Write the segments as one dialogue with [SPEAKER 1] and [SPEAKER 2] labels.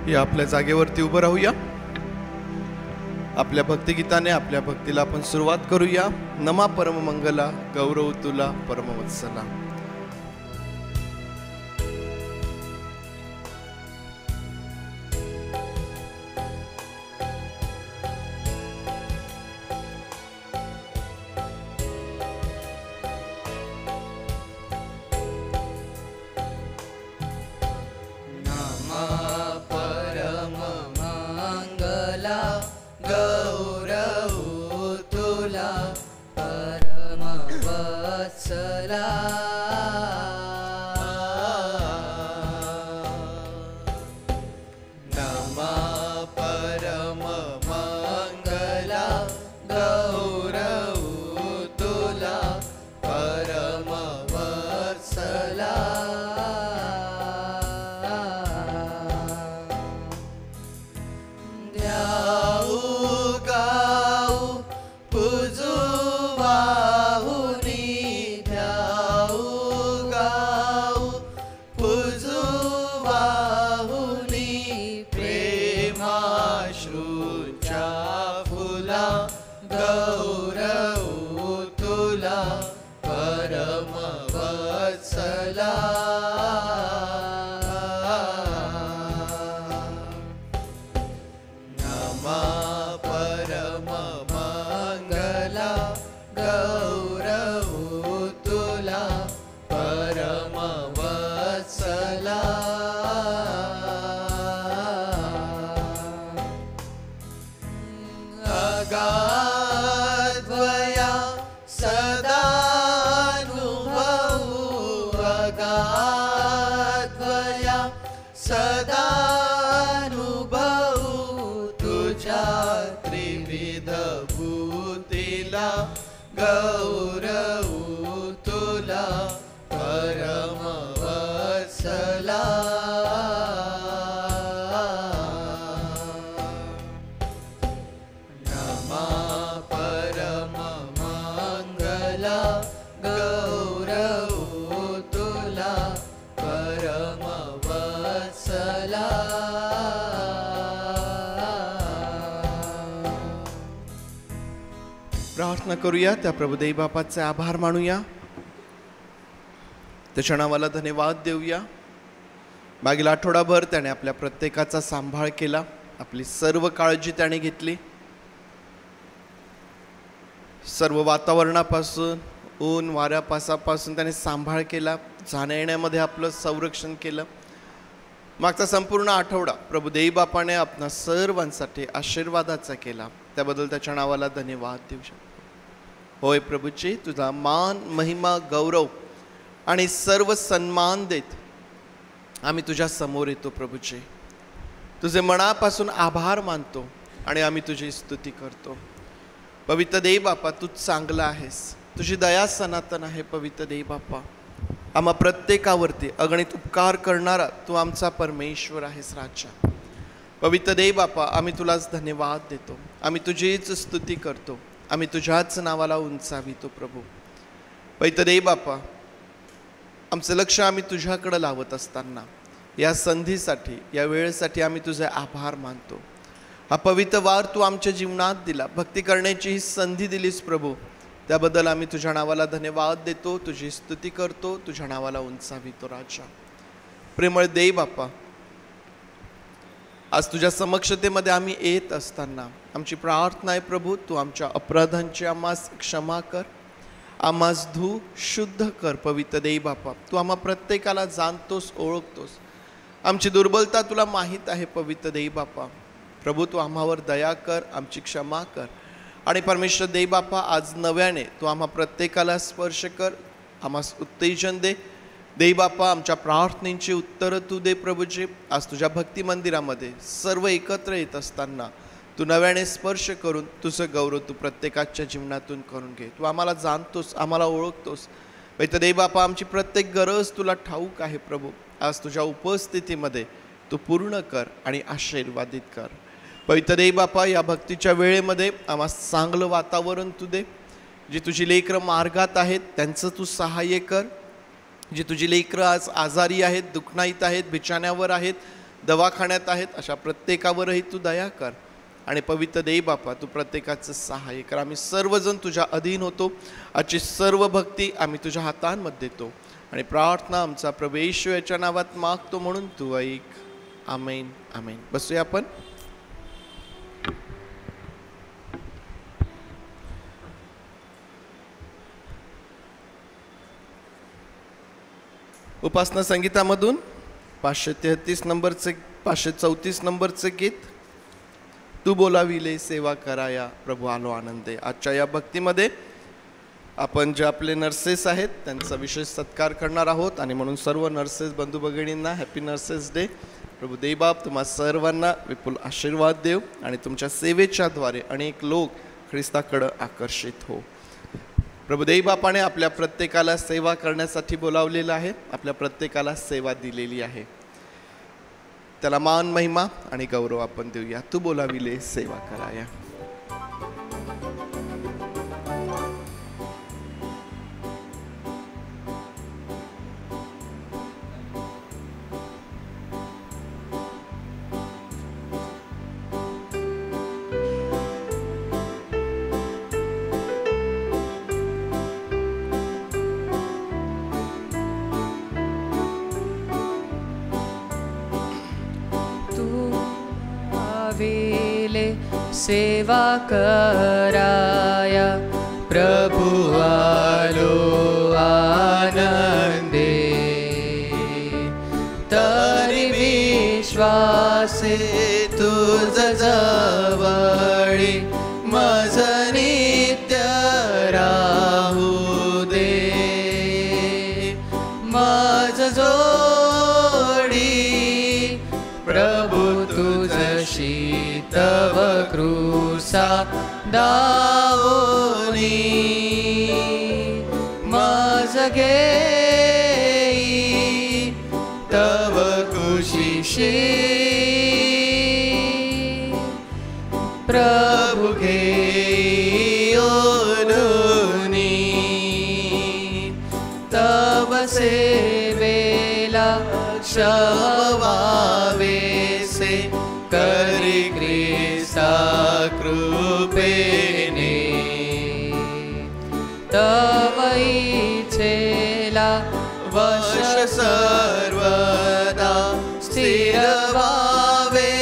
[SPEAKER 1] या आपल्या जागेवरती उभं राहूया. आपल्या भक्तिगीताने आपल्या भक्तीला आपण सुरुवात करूया. नमा परम मंगला गौरव तुला परमवत्सला. प्रार्थना करूया. त्या प्रभुदेव बापाचे आभार मानूया. त्याच्या नावाला धन्यवाद देऊया. मागील आठवडाभर त्याने आपल्या प्रत्येकाचा सांभाळ केला. आपली सर्व काळजी त्याने घेतली. सर्व वातावरणापासून, ऊन वाऱ्यापासापासून त्याने सांभाळ केला. जाण्या येण्यामध्ये आपलं संरक्षण केलं. मागचा संपूर्ण आठवडा प्रभुदेव बापाने आपणा सर्वांसाठी आशीर्वादाचा केला. त्याबद्दल त्याच्या नावाला धन्यवाद देऊ शकतो. होय प्रभूजी, तुझा मान, महिमा, गौरव आणि सर्व सन्मान देत आम्ही तुझ्या समोर येतो. प्रभूजी, तुझे मनापासून आभार मानतो आणि आम्ही तुझी स्तुती करतो. पवित्र देव बापा, तू चांगला आहेस. तुझी दया सनातन आहे. पवित्र देव बापा, आम्हा प्रत्येकावरती अगणित उपकार करणारा तू आमचा परमेश्वर आहेस. राजा पवित्र देव बापा, आम्ही तुलाच धन्यवाद देतो. आम्ही तुझीच स्तुती करतो. आम्ही तुझ्याच नावाला उंचावितो. प्रभू पवित्र देव बापा, आमचं लक्ष आम्ही तुझ्याकडं लावत असताना या संधीसाठी, या वेळेसाठी आम्ही तुझे आभार मानतो. हा पवित्र वार तू आमच्या जीवनात दिला, भक्ती करण्याची ही संधी दिलीस प्रभू. त्याबद्दल आम्ही तुझ्या नावाला धन्यवाद देतो. तुझी स्तुती करतो. तुझ्या नावाला उंचावितो. राजा प्रेमळ देव बापा, आज तुझ्या समक्षतेमध्ये आम्ही येत असताना आमची प्रार्थना आहे प्रभू, तू आमच्या अपराधांची आम्हास क्षमा कर, आम्हास धू शुद्ध कर. पवित्र देव बापा, तू आम्हा प्रत्येकाला जाणतोस, ओळखतोस. आमची दुर्बलता तुला माहीत आहे. पवित्र देव बापा, प्रभू तू आम्हावर दया कर, आमची क्षमा कर. आणि परमेश्वर देव बापा, आज नव्याने तू आम्हा प्रत्येकाला स्पर्श कर, आम्हास उत्तेजन दे. देव बापा, आमच्या प्रार्थनेची उत्तरं तू दे. प्रभूजी, आज तुझ्या भक्ती मंदिरामध्ये सर्व एकत्र येत असताना तू नव्याने स्पर्श करून तुझं गौरव तू प्रत्येकाच्या जीवनातून करून घे. तू आम्हाला जाणतोस, आम्हाला ओळखतोस. पवित्र देव बापा, आमची प्रत्येक गरज तुला ठाऊक आहे. प्रभू, आज तुझ्या उपस्थितीमध्ये तू पूर्ण कर आणि आशीर्वादित कर. पवित्र देव बापा, या भक्तीच्या वेळेमध्ये आम्हाला चांगलं वातावरण तू दे. जी तुझी लेकरं मार्गात आहेत त्यांचं तू सहाय्य कर. जी तुझी लेकरं आज आजारी आहेत, दुखणाईत आहेत, बिछाण्यावर आहेत, दवाखान्यात आहेत अशा प्रत्येकावरही तू दया कर आणि पवित्र देई बापा तू प्रत्येकाचं सहाय्य कर. आम्ही सर्वजण तुझ्या अधीन होतो. आजची सर्व भक्ती आम्ही तुझ्या हातांमध्ये देतो आणि प्रार्थना आमचा प्रभू येशू याच्या नावात मागतो म्हणून तू ऐक. आमेन आमेन. बसूया आपण. उपासना संगीतामधून 533 नंबरचे 534 नंबरचे गीत तू बोलाविले सेवा कराया प्रभू आलो आनंदे. आजच्या या भक्तीमध्ये आपण जे आपले नर्सेस आहेत त्यांचा विशेष सत्कार करणार आहोत आणि म्हणून सर्व नर्सेस बंधू भगिनींना हॅपी नर्सेस डे. प्रभू देवबाप तुम्हा सर्वांना विपुल आशीर्वाद देव आणि तुमच्या सेवेच्या द्वारे अनेक लोक ख्रिस्ताकडे आकर्षित हो. प्रभू देवबापाने आपल्या प्रत्येकाला सेवा करण्यासाठी बोलावलेलं आहे. आपल्या प्रत्येकाला सेवा दिलेली आहे. त्याला मान महिमा आणि गौरव आपण देऊया. तू बोलाविले सेवा कराया.
[SPEAKER 2] सेवा कराया प्रभु आलो आनंदे. तरी विश्वासे तुझ जवळी मज नित्य राहू दे. मज जोडी प्रभु तुझशी तव क्रूसा दावोनी. मज घेई तव कुशीशी प्रभु घेई ओनुनी. तव सेवेला क्षमवावेसे करी ख्रिस्ता कृपेने. तव इच्छेला वश सर्वदा स्थिर व्हावे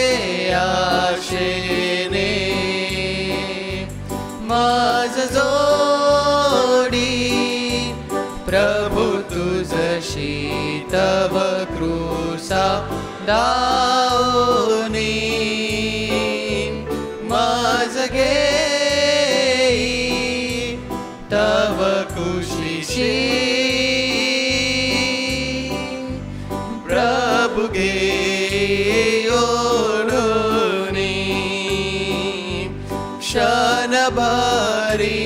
[SPEAKER 2] आशेने. मज जोडी प्रभु तुझशी तव क्रूसा दावोनी. मज घेई तव कुशीशी प्रभु घेई ओढुनी. क्षणभरी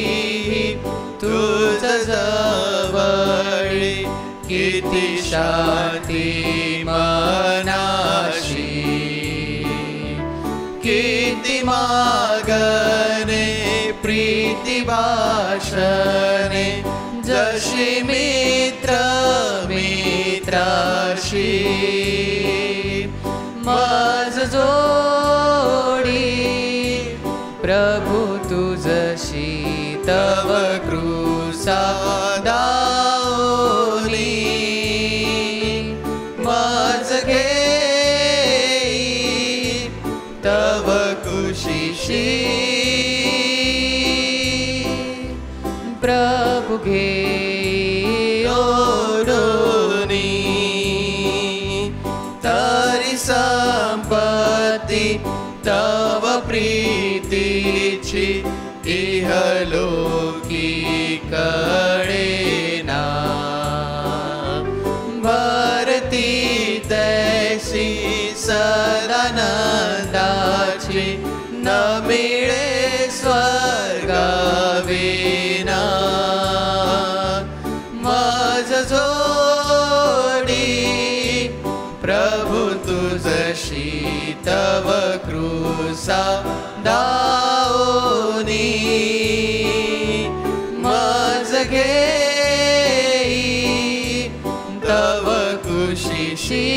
[SPEAKER 2] तुझ जवळी किती शांती मनाशी. किती मागणे प्रीती भाषणे जशी मित्र मित्राशी. मज जोडी प्रभु तुझशी तव क्रूसा दावोनी. मज घेई तव कुशीशी प्रभु घेई ओढुनी. तरी संपत्ती तव प्रीतीची इहलोकी कळेना. भरती तैसी सदानंदाची न मिळे स्वर्गाविना. मज जोडी प्रभु तुझशी तव क्रूसा दावोनी. मज घेई तव कुशीशी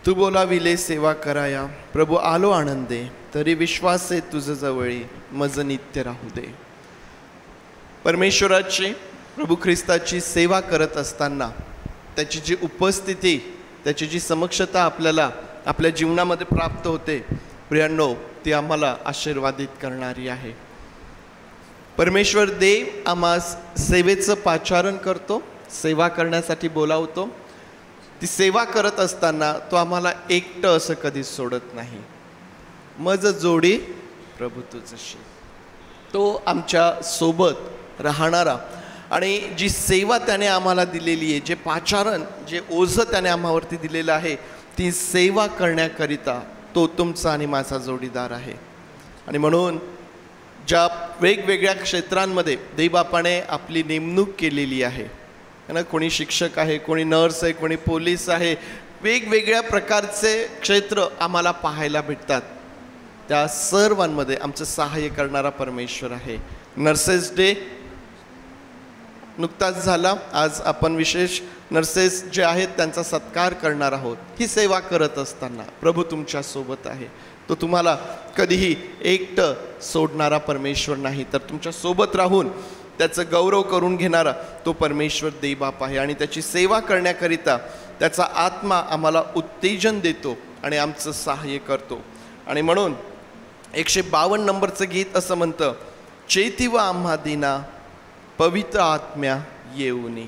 [SPEAKER 1] तू बोलाविले सेवा कराया, प्रभू आलो आनंदे, तरी विश्वास आहे तुझ जवळी, मज नित्य राहू दे. परमेश्वराची, प्रभू ख्रिस्ताची सेवा करत असताना त्याची जी उपस्थिती, त्याची जी समक्षता आपल्याला आपल्या जीवनामध्ये प्राप्त होते, प्रियांनो, ती आम्हाला आशीर्वादित करणारी आहे. परमेश्वर देव आम्हास सेवेचं पाचारण करतो, सेवा करण्यासाठी बोलावतो. ती सेवा करत असताना तो आम्हाला एकटं असं कधीच सोडत नाही. मज जोडी प्रभू तुझशी, तो आमच्या सोबत राहणारा आणि जी सेवा त्याने आम्हाला दिलेली आहे, जे पाचारण, जे ओझं त्याने आम्हावरती दिलेलं आहे, ती सेवा करण्याकरिता तो तुमचा आणि माझा जोडीदार आहे. आणि म्हणून ज्या वेगवेगळ्या क्षेत्रांमध्ये देवबापाने आपली नेमणूक केलेली आहे ना, कोणी शिक्षक आहे, कोणी नर्स आहे, कोणी पोलीस आहे, वेगवेगळ्या प्रकारचे क्षेत्र आम्हाला पाहायला भेटतात. त्या सर्वांमध्ये आमचं सहाय्य करणारा परमेश्वर आहे. नर्सेस डे नुकताच झाला. आज आपण विशेष नर्सेस जे आहेत त्यांचा सत्कार करणार आहोत. ही सेवा करत असताना प्रभू तुमच्या सोबत आहे. तो तुम्हाला कधीही एकटं सोडणारा परमेश्वर नाही, तर तुमच्या सोबत राहून त्याचं गौरव करून घेणारा तो परमेश्वर देवबाप आहे. आणि त्याची सेवा करण्याकरिता त्याचा आत्मा आम्हाला उत्तेजन देतो आणि आमचं सहाय्य करतो. आणि म्हणून 152 नंबरचं गीत असं म्हणतं, चेतीव आम्हा दिना पवित्र आत्म्या येऊनी.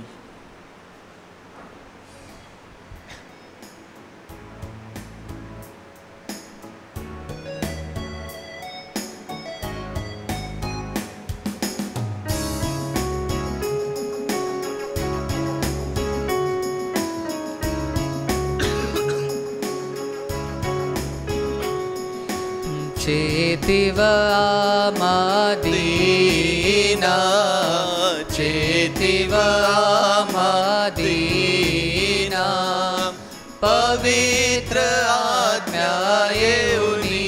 [SPEAKER 2] चेतीव आम्हा दीना, चेतीव आम्हा दीना, पवित्र आत्म्या येऊनी,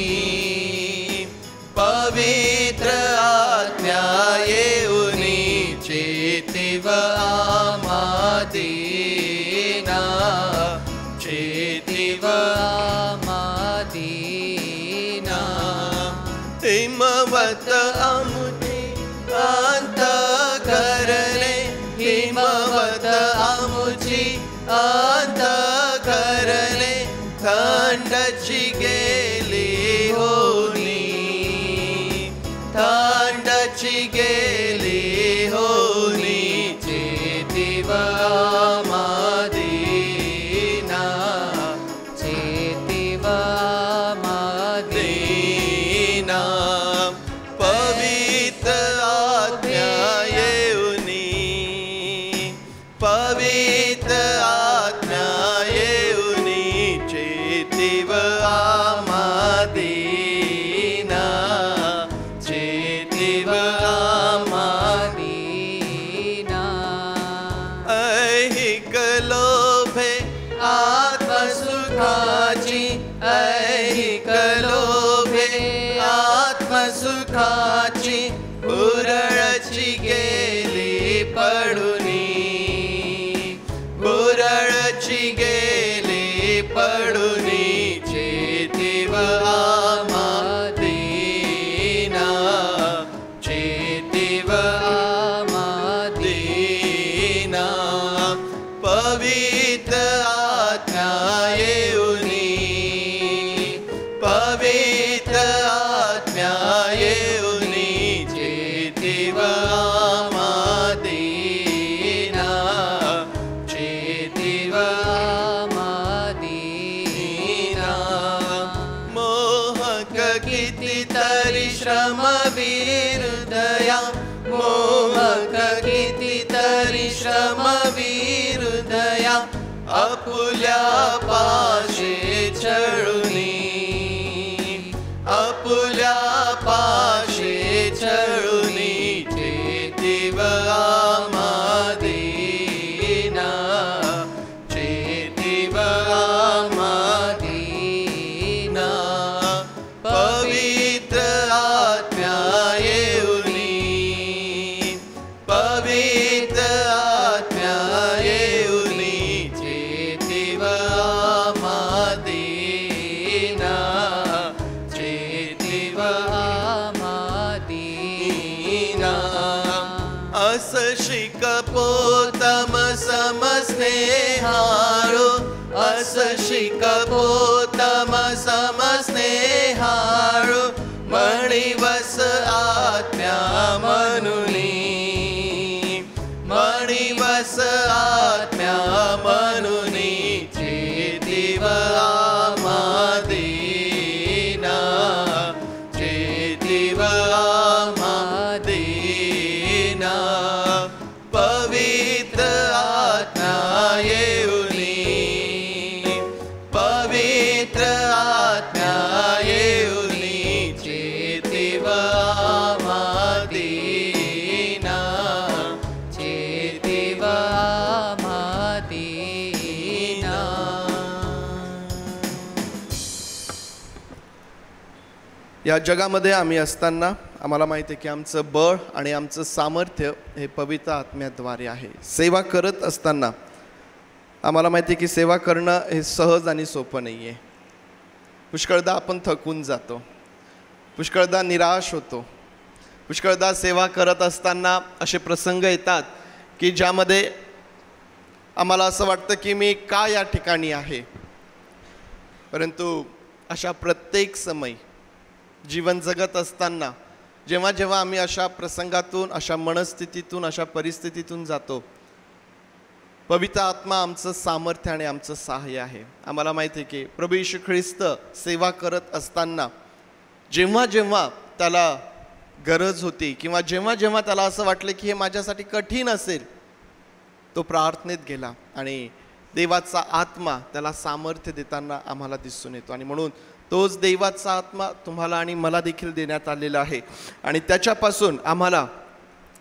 [SPEAKER 2] पवित्र आत्म्या येऊनी, चेतीव आम्हा दीना, चेतीव आम्हा दीना. हिमवत आमुची अंत करणे, हिमवत आमुची अंत करणे, थंडची गेली होनी, थंडची गेली होनी, चेतीव आम्हा दीना, चेतीव आम्हा दीना, पवित्र आत्म्या येऊनी, पवित्र आत्म्या येऊनी, चेतीव आम्हा दीना, चेतीव आम्हा दीना. ऐहिक लोभे आत्मसुखाची, ऐहिक लोभे आत्मसुखाची, बुरळची गेली पडुनी, बुरळची गेली पडुनी, चेतीव आम्हा दीना, चेतीव आम्हा दीना, पवित्र आत्म्या येऊनी, पवित्र आत्म्या येऊनी, चेतीव आम्हा दीना, चेतीव आम्हा दीना. मोहक कितीतरी श्रमवीर हृदया, मोहक कितीतरी श्रमवीर हृदया, आपुल्या पाशे छळुनी, आपुल्या पाशे छळुनी, चेतीव आम्हा दीना, चेतीव आम्हा दीना, पवित्र आत्म्या येऊनी, पवित्र आत्म्या येऊनी, चेतीव आम्हा दीना. शिकपोतम समस्नेहाळु मणिवस आत्म्या मनुनी मणिवस आत्म्या मनुनी चेतिव आमादीना चेतिव आमादीना पवित्र आत्मा येऊनी पवित्र आत्मा येऊनी चेतिव आमादीना चेतिव आमादीना.
[SPEAKER 1] या जगामध्ये आम्ही असताना आम्हाला माहिती आहे की आमचं बळ आणि आमचं सामर्थ्य हे पवित्र आत्म्याद्वारे आहे. सेवा करत असताना आम्हाला माहिती आहे की सेवा करणं हे सहज आणि सोपं नाही आहे. पुष्कळदा आपण थकून जातो, पुष्कळदा निराश होतो, पुष्कळदा सेवा करत असताना असे प्रसंग येतात की ज्यामध्ये आम्हाला असं वाटतं की मी का या ठिकाणी आहे. परंतु अशा प्रत्येक समय जीवन जगत असताना जेव्हा जेव्हा आम्ही अशा प्रसंगातून, अशा मनस्थितीतून, अशा परिस्थितीतून जातो, पवित्र आत्मा आमचं सामर्थ्य आणि आमचं सहाय्य आहे. आम्हाला माहिती आहे की प्रभू येशू ख्रिस्त सेवा करत असताना जेव्हा जेव्हा त्याला गरज होती किंवा जेव्हा जेव्हा त्याला असं वाटलं की हे माझ्यासाठी कठीण असेल, तो प्रार्थनेत गेला आणि देवाचा आत्मा त्याला सामर्थ्य देताना आम्हाला दिसून येतो. आणि म्हणून तोच देवाचा आत्मा तुम्हाला आणि मला देखील देण्यात आलेला आहे आणि त्याच्यापासून आम्हाला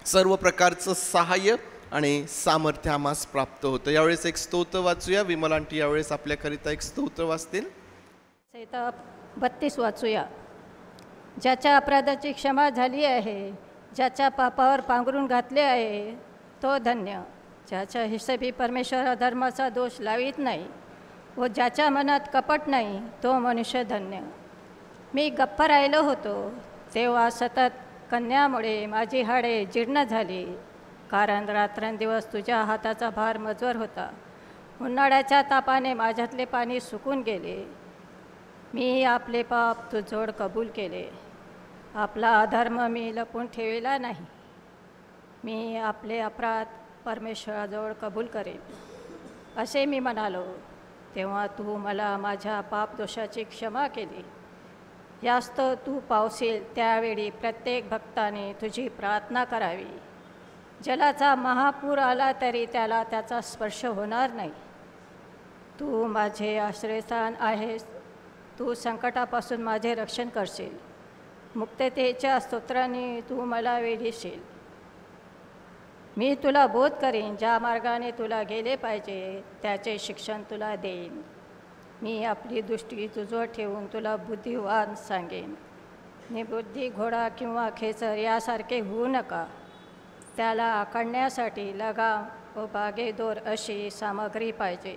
[SPEAKER 1] सर्व प्रकारचं सहाय्य आणि सामर्थ्य आम्हास प्राप्त होतं. यावेळेस एक स्तोत्र वाचूया. विमलांटी यावेळेस आपल्याकरिता एक स्तोत्र वाचतील.
[SPEAKER 3] संहिता 32 वाचूया. ज्याच्या अपराधाची क्षमा झाली आहे, ज्याच्या पापावर पांघरून घातले आहे, तो धन्य. ज्याच्या हिशोबी परमेश्वर धर्माचा दोष लावित नाही व ज्याच्या मनात कपट नाही, तो मनुष्य धन्य. मी गप्प राहिलो होतो तेव्हा सतत कन्यामुळे माझी हाडे जीर्ण झाली, कारण रात्रंदिवस तुझ्या हाताचा भार मजवर होता. उन्हाळ्याच्या तापाने माझ्यातले पाणी सुकून गेले. मी आपले पाप तुझोड कबूल केले, आपला अधर्म मी लपून ठेवला नाही. मी आपले अपराध परमेश्वराजवळ कबूल करेन असे मी म्हणालो. तेव्हा तू मला माझ्या पापदोषाची क्षमा केली. यास्त तू पावशील त्यावेळी प्रत्येक भक्ताने तुझी प्रार्थना करावी. जलाचा महापूर आला तरी त्याला त्याचा स्पर्श होणार नाही. तू माझे आश्रयस्थान आहेस, तू संकटापासून माझे रक्षण करशील. मुक्ततेच्या स्तोत्राने तू मला वेढीशील. मी तुला बोध करीन, ज्या मार्गाने तुला गेले पाहिजे त्याचे शिक्षण तुला देईन. मी आपली दृष्टी तुझवर ठेवून तुला बुद्धिवान सांगेन. निबुद्धी घोडा किंवा खेचर यासारखे होऊ नका. त्याला आखडण्यासाठी लगाम व बागेदोर अशी सामग्री पाहिजे.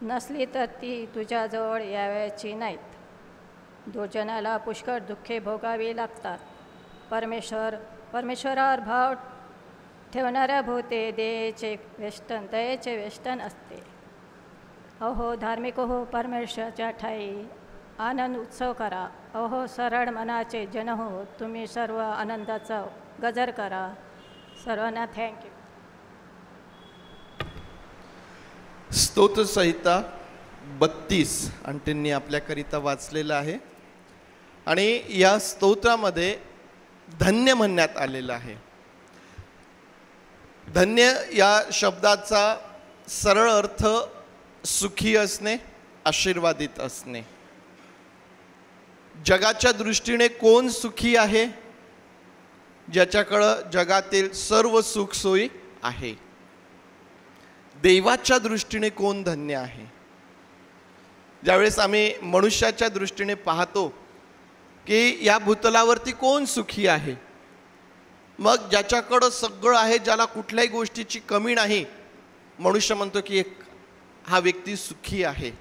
[SPEAKER 3] नसली तर ती तुझ्याजवळ यावयाची नाहीत. दुर्जनाला पुष्कळ दुःखे भोगावी लागतात. परमेश्वरावर भाव ठेवणाऱ्या भोवते दयेचे वेष्टन असते. अहो धार्मिक हो, परमेश्वराच्या ठाई आनंद उत्सव करा. अहो सरळ मनाचे जन हो, तुम्ही सर्व आनंदाचा गजर करा. सर्वांना थँक्यू.
[SPEAKER 1] स्तोत्र संहिता 32 अंटींनी आपल्याकरिता वाचलेलं आहे आणि या स्तोत्रामध्ये धन्य म्हणण्यात आलेलं आहे. धन्य या शब्दाचा सरळ अर्थ सुखी असणे, आशीर्वादित असणे. जगाच्या दृष्टीने कोण सुखी आहे? ज्याच्याकडं जगातील सर्व सुखसोयी आहे. देवाच्या दृष्टीने कोण धन्य आहे? ज्यावेळेस आम्ही मनुष्याच्या दृष्टीने पाहतो की या भूतलावरती कोण सुखी आहे, मग ज्याच्याकडं सगळं आहे, ज्याला कुठल्याही गोष्टीची कमी नाही, मनुष्य म्हणतो की हा व्यक्ती सुखी आहे.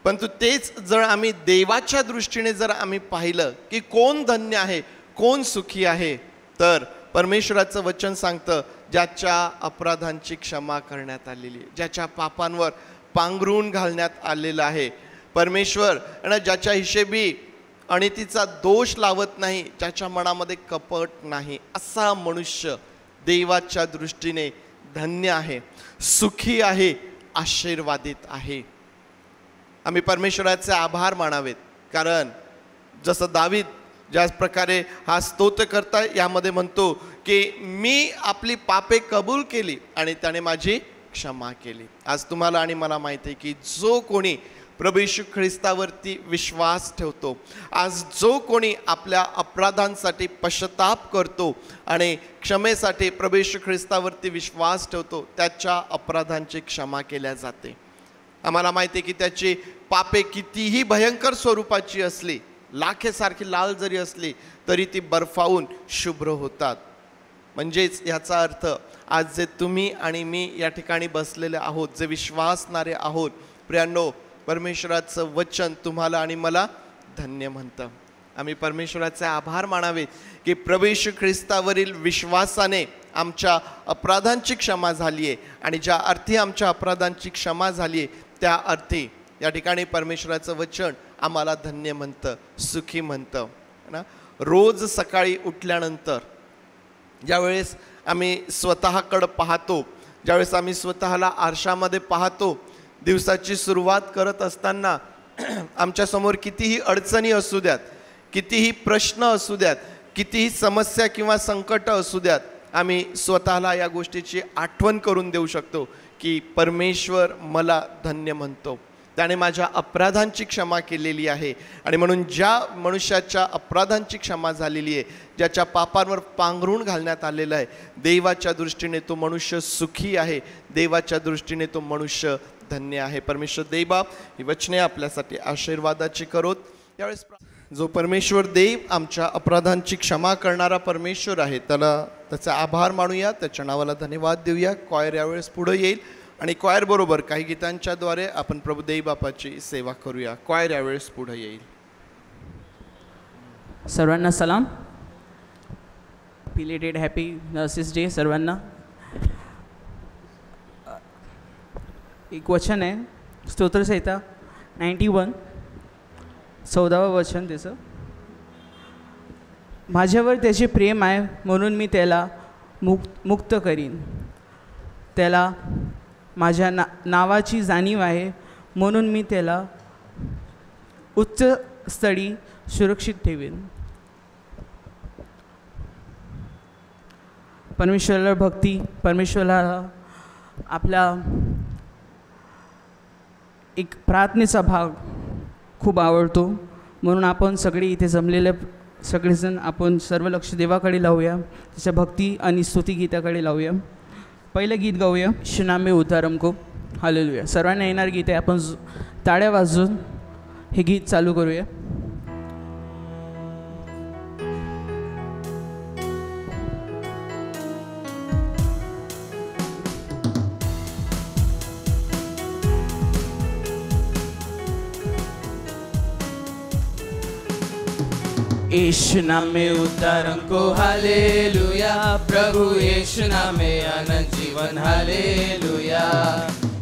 [SPEAKER 1] परंतु तेच जर आम्ही देवाच्या दृष्टीने जर आम्ही पाहिलं की कोण धन्य आहे, कोण सुखी आहे, तर परमेश्वराचं वचन सांगतं ज्याच्या अपराधांची क्षमा करण्यात आलेली आहे, ज्याच्या पापांवर पांघरून घालण्यात आलेलं आहे. परमेश्वर आणि ज्याच्या हिशेबी आणि तिचा दोष लावत नाही, ज्याच्या मनामध्ये कपट नाही, असा मनुष्य देवाच्या दृष्टीने धन्य आहे, सुखी आहे, आशीर्वादित आहे. आम्ही परमेश्वराचे आभार मानावेत. कारण जसं दावीद ज्या प्रकारे हा स्तोत्र करता यामध्ये म्हणतो की मी आपली पापे कबूल केली आणि त्याने माझी क्षमा केली. आज तुम्हाला आणि मला माहिती आहे की जो कोणी प्रभू येशू ख्रिस्तावरती विश्वास ठेवतो, आज जो कोणी आपल्या अपराधांसाठी पश्चाताप करतो आणि क्षमेसाठी प्रभू येशू ख्रिस्तावरती विश्वास ठेवतो, त्याच्या अपराधांची क्षमा केल्या जाते. आम्हाला माहिती आहे की त्याची पापे कितीही भयंकर स्वरूपाची असली, लाखेसारखी लाल जरी असली, तरी ती बर्फावून शुभ्र होतात. म्हणजेच याचा अर्थ आज जे तुम्ही आणि मी या ठिकाणी बसलेले आहोत, जे विश्वासणारे आहोत, प्रियांनो, परमेश्वराचं वचन तुम्हाला आणि मला धन्य म्हणतं. आम्ही परमेश्वराचे आभार मानावे की प्रभू येशू ख्रिस्तावरील विश्वासाने आमच्या अपराधांची क्षमा झाली आहे आणि ज्या अर्थी आमच्या अपराधांची क्षमा झाली आहे त्या अर्थी या ठिकाणी परमेश्वराचं वचन आम्हाला धन्य म्हणतं, सुखी म्हणतं ना. रोज सकाळी उठल्यानंतर ज्यावेळेस आम्ही स्वतःकडं पाहतो, ज्यावेळेस आम्ही स्वतःला आरशामध्ये पाहतो, दिवसाची सुरुवात करत असताना आमच्यासमोर कितीही अडचणी असू द्यात, कितीही प्रश्न असू द्यात, कितीही समस्या किंवा संकट असू द्यात, आम्ही स्वतःला या गोष्टीची आठवण करून देऊ शकतो की परमेश्वर मला धन्य म्हणतो, त्याने माझ्या अपराधांची क्षमा केलेली आहे. आणि म्हणून ज्या मनुष्याच्या अपराधांची क्षमा झालेली आहे, ज्याच्या पापांवर पांघरून घालण्यात आलेलं आहे, देवाच्या दृष्टीने तो मनुष्य सुखी आहे, देवाच्या दृष्टीने तो मनुष्य धन्य आहे. परमेश्वर देवबाप ही वचने आपल्यासाठी आशीर्वादाची करोत. यावेळेस जो परमेश्वर देव आमच्या अपराधांची क्षमा करणारा परमेश्वर आहे, त्याचा आभार मानूया, त्याच्या नावाला धन्यवाद देऊया. कॉयर यावेळेस पुढे येईल आणि कॉयर बरोबर काही गीतांच्याद्वारे आपण प्रभू देवबापाची सेवा करूया. कॉयर यावेळेस पुढे येईल.
[SPEAKER 4] सर्वांना सलाम. बिलेटेड हॅपी नर्सेस डे सर्वांना. एक वचन आहे स्तोत्रसंहिता 91 14वं वचन त्याचं. माझ्यावर त्याचे प्रेम आहे म्हणून मी त्याला मुक्त करीन, त्याला माझ्या नावाची जाणीव आहे म्हणून मी त्याला उच्च स्थळी सुरक्षित ठेवेन. परमेश्वराला भक्ती, परमेश्वराला आपला एक प्रार्थनेचा भाग खूप आवडतो. म्हणून आपण सगळे इथे जमलेले सगळेजण आपण सर्व लक्ष देवाकडे लावूया, त्याच्या भक्ती आणि स्तुतिगीताकडे लावूया. पहिलं गीत गाऊया, शिनामे उतारम को. हालेलुया. सर्वांना येणार गीत आहे, आपण टाळ्या वाजवून हे गीत चालू करूया.
[SPEAKER 2] यीशु नाम में उद्धार को हालेलुया, प्रभु यीशु नाम में अनंत जीवन हालेलुया.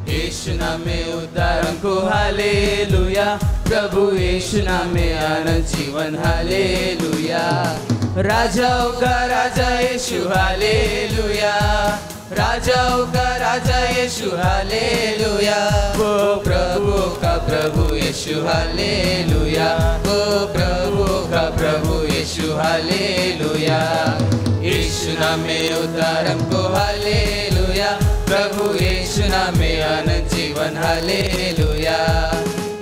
[SPEAKER 2] यीशु नाम में उद्धार को हालेलुया, प्रभु यीशु नाम में अनंत जीवन हालेलुया. राजाओं का राजा यीशु हालेलुया, राजाओं का राजा यीशु हालेलुया. वो प्रभु का प्रभु यीशु हालेलुया, वो प्रभु का प्रभु यीशु हालेलुया. यीशु नाम में उद्धार को हालेलुया, प्रभु यीशु नाम में अनंत जीवन हालेलुया.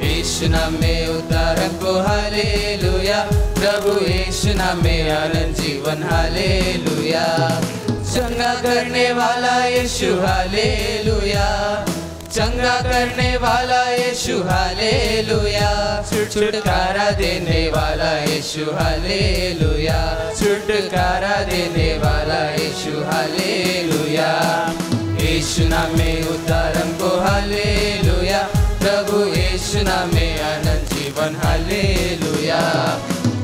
[SPEAKER 2] यीशु नाम में उद्धार को हालेलुया, प्रभु यीशु नाम में अनंत जीवन हालेलुया. चंगा करने वाला यीशु हालेलुया, चंगा करने वाला यीशु हालेलुया. छुटकारा देने वाला यीशु हालेलुया, छुटकारा देने वाला यीशु हालेलुया. यीशु नाम में उद्धार को हालेलुया, प्रभु यीशु नाम में अनंत जीवन हालेलुया.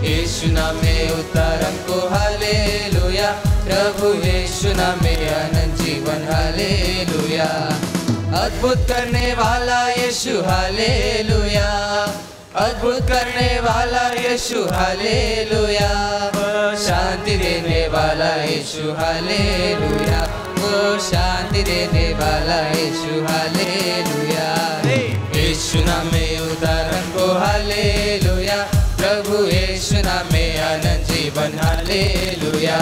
[SPEAKER 2] यीशु नाम में उद्धार को हालेलुया, प्रभु यीशु नाम में अनंत जीवन हालेलुया. अद्भुत करने वाला यीशु हालेलुया, अद्भुत करने वाला यीशु हालेलुया, शांति देने वाला यीशु हालेलुया, वो शांति देने वाला यीशु हालेलुया। यीशु नाम में उद्धार को हालेलुया, प्रभु यीशु नाम में अनंत जीवन हालेलुया,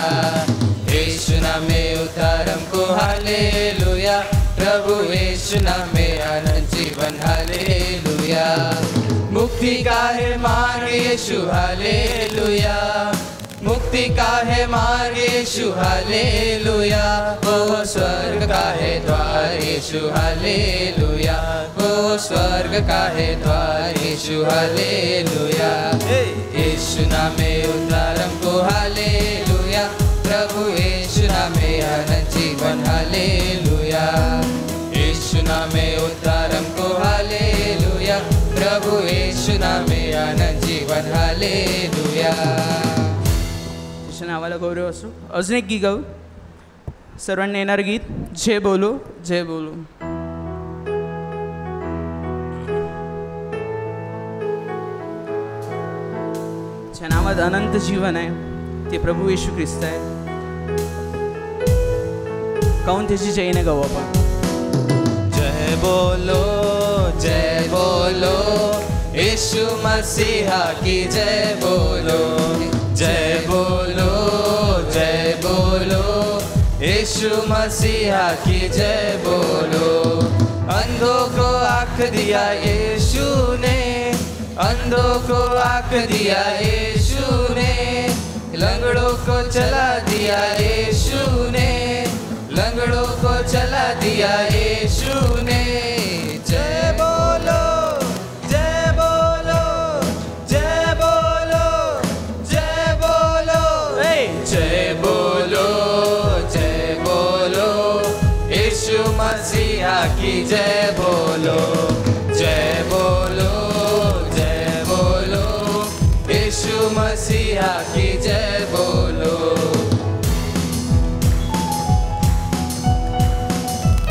[SPEAKER 2] यीशु नाम में उद्धार को हालेलुया, प्रभु यीशु नाम में अनंत जीवन हालेलुया। मुक्ति का है मार्ग यीशु हालेलुया, मुक्ति का है मार्ग यीशु हालेलुया, वो स्वर्ग का है द्वार यीशु हालेलुया, वो स्वर्ग का है द्वार यीशु हालेलुया। यीशु नाम में उद्धार हमको हालेलुया, प्रभु यीशु नाम में अनंत जीवन हालेलुया, यीशु नाम में उद्धार हमको हालेलुया, प्रभु यीशु नाम में अनंत जीवन हालेलुया।
[SPEAKER 4] त्याच्या नावाला गौरव असो. अजून एक गीत गाऊ. सर्वांनी येणार गीत जय बोलो जय बोलो. त्याच्या नावात अनंत जीवन आहे, ते प्रभू येशू ख्रिस्त आहे. काहून त्याची जयने गाऊ आपण.
[SPEAKER 2] जय बोलो यीशु मसीहा की जय बोलो, जय बोलो यीशु मसीहा की जय बोलो। अंधों को आँख दिया यीशु ने, अंधों को आँख दिया यीशु ने, लंगड़ों को चला दिया यीशु ने, लंगड़ों को चला दिया यीशु ने। जय बोलो जय बोलो जय बोलो जय बोलो, जय बोलो जय बोलो यीशु मसीहा की जय बोलो, जय बोलो जय बोलो यीशु मसीहा की जय बोलो।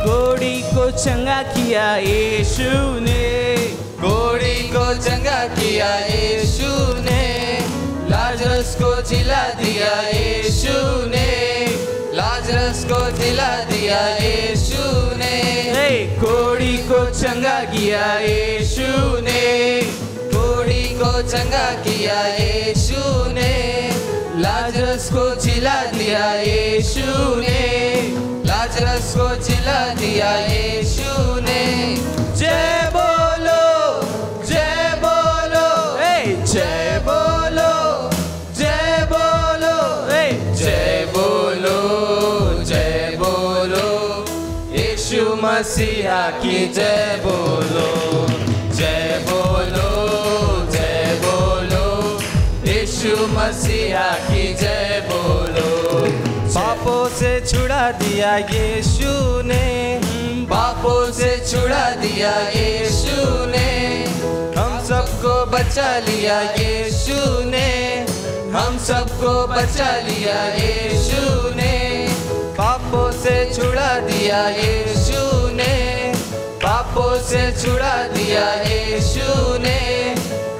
[SPEAKER 4] कोड़ी को चंगा किया यीशु ने,
[SPEAKER 2] कोड़ी को चंगा किया यीशु ने, लाजरस को जिला दिया यीशु ने, लाजरस को जिला दिया यीशु ने।
[SPEAKER 4] कोड़ी को चंगा किया यीशु ने,
[SPEAKER 2] कोड़ी को चंगा किया यीशु ने, लाजरस को जिला दिया यीशु ने, लाजरस को जिला दिया यीशु ने। जय बोलो जय बोलो जय बोलो जय बोलो जय बोलो जय बोलो यीशु मसीहा की जय बोलो, जय बोलो जय बोलो यीशु मसीहा की जय बोलो। पापों से छुड़ा दिया यीशु ने, पापों से छुड़ा दिया यीशु ने, हम सबको बचा लिया यीशु ने, हम सबको बचा लिया यीशु ने। पापों से छुड़ा दिया यीशु ने, पापों से छुड़ा दिया यीशु ने,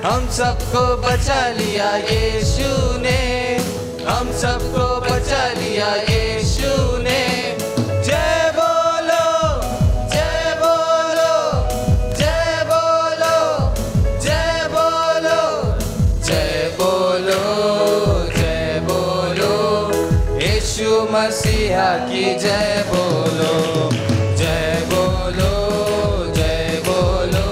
[SPEAKER 2] हम सबको बचा लिया यीशु ने, हम सबको बचा लिया यीशु ने। जय बोलो जय बोलो जय बोलो जय बोलो जय बोलो जय बोलो यीशु मसीहा की जय बोलो, जय बोलो जय बोलो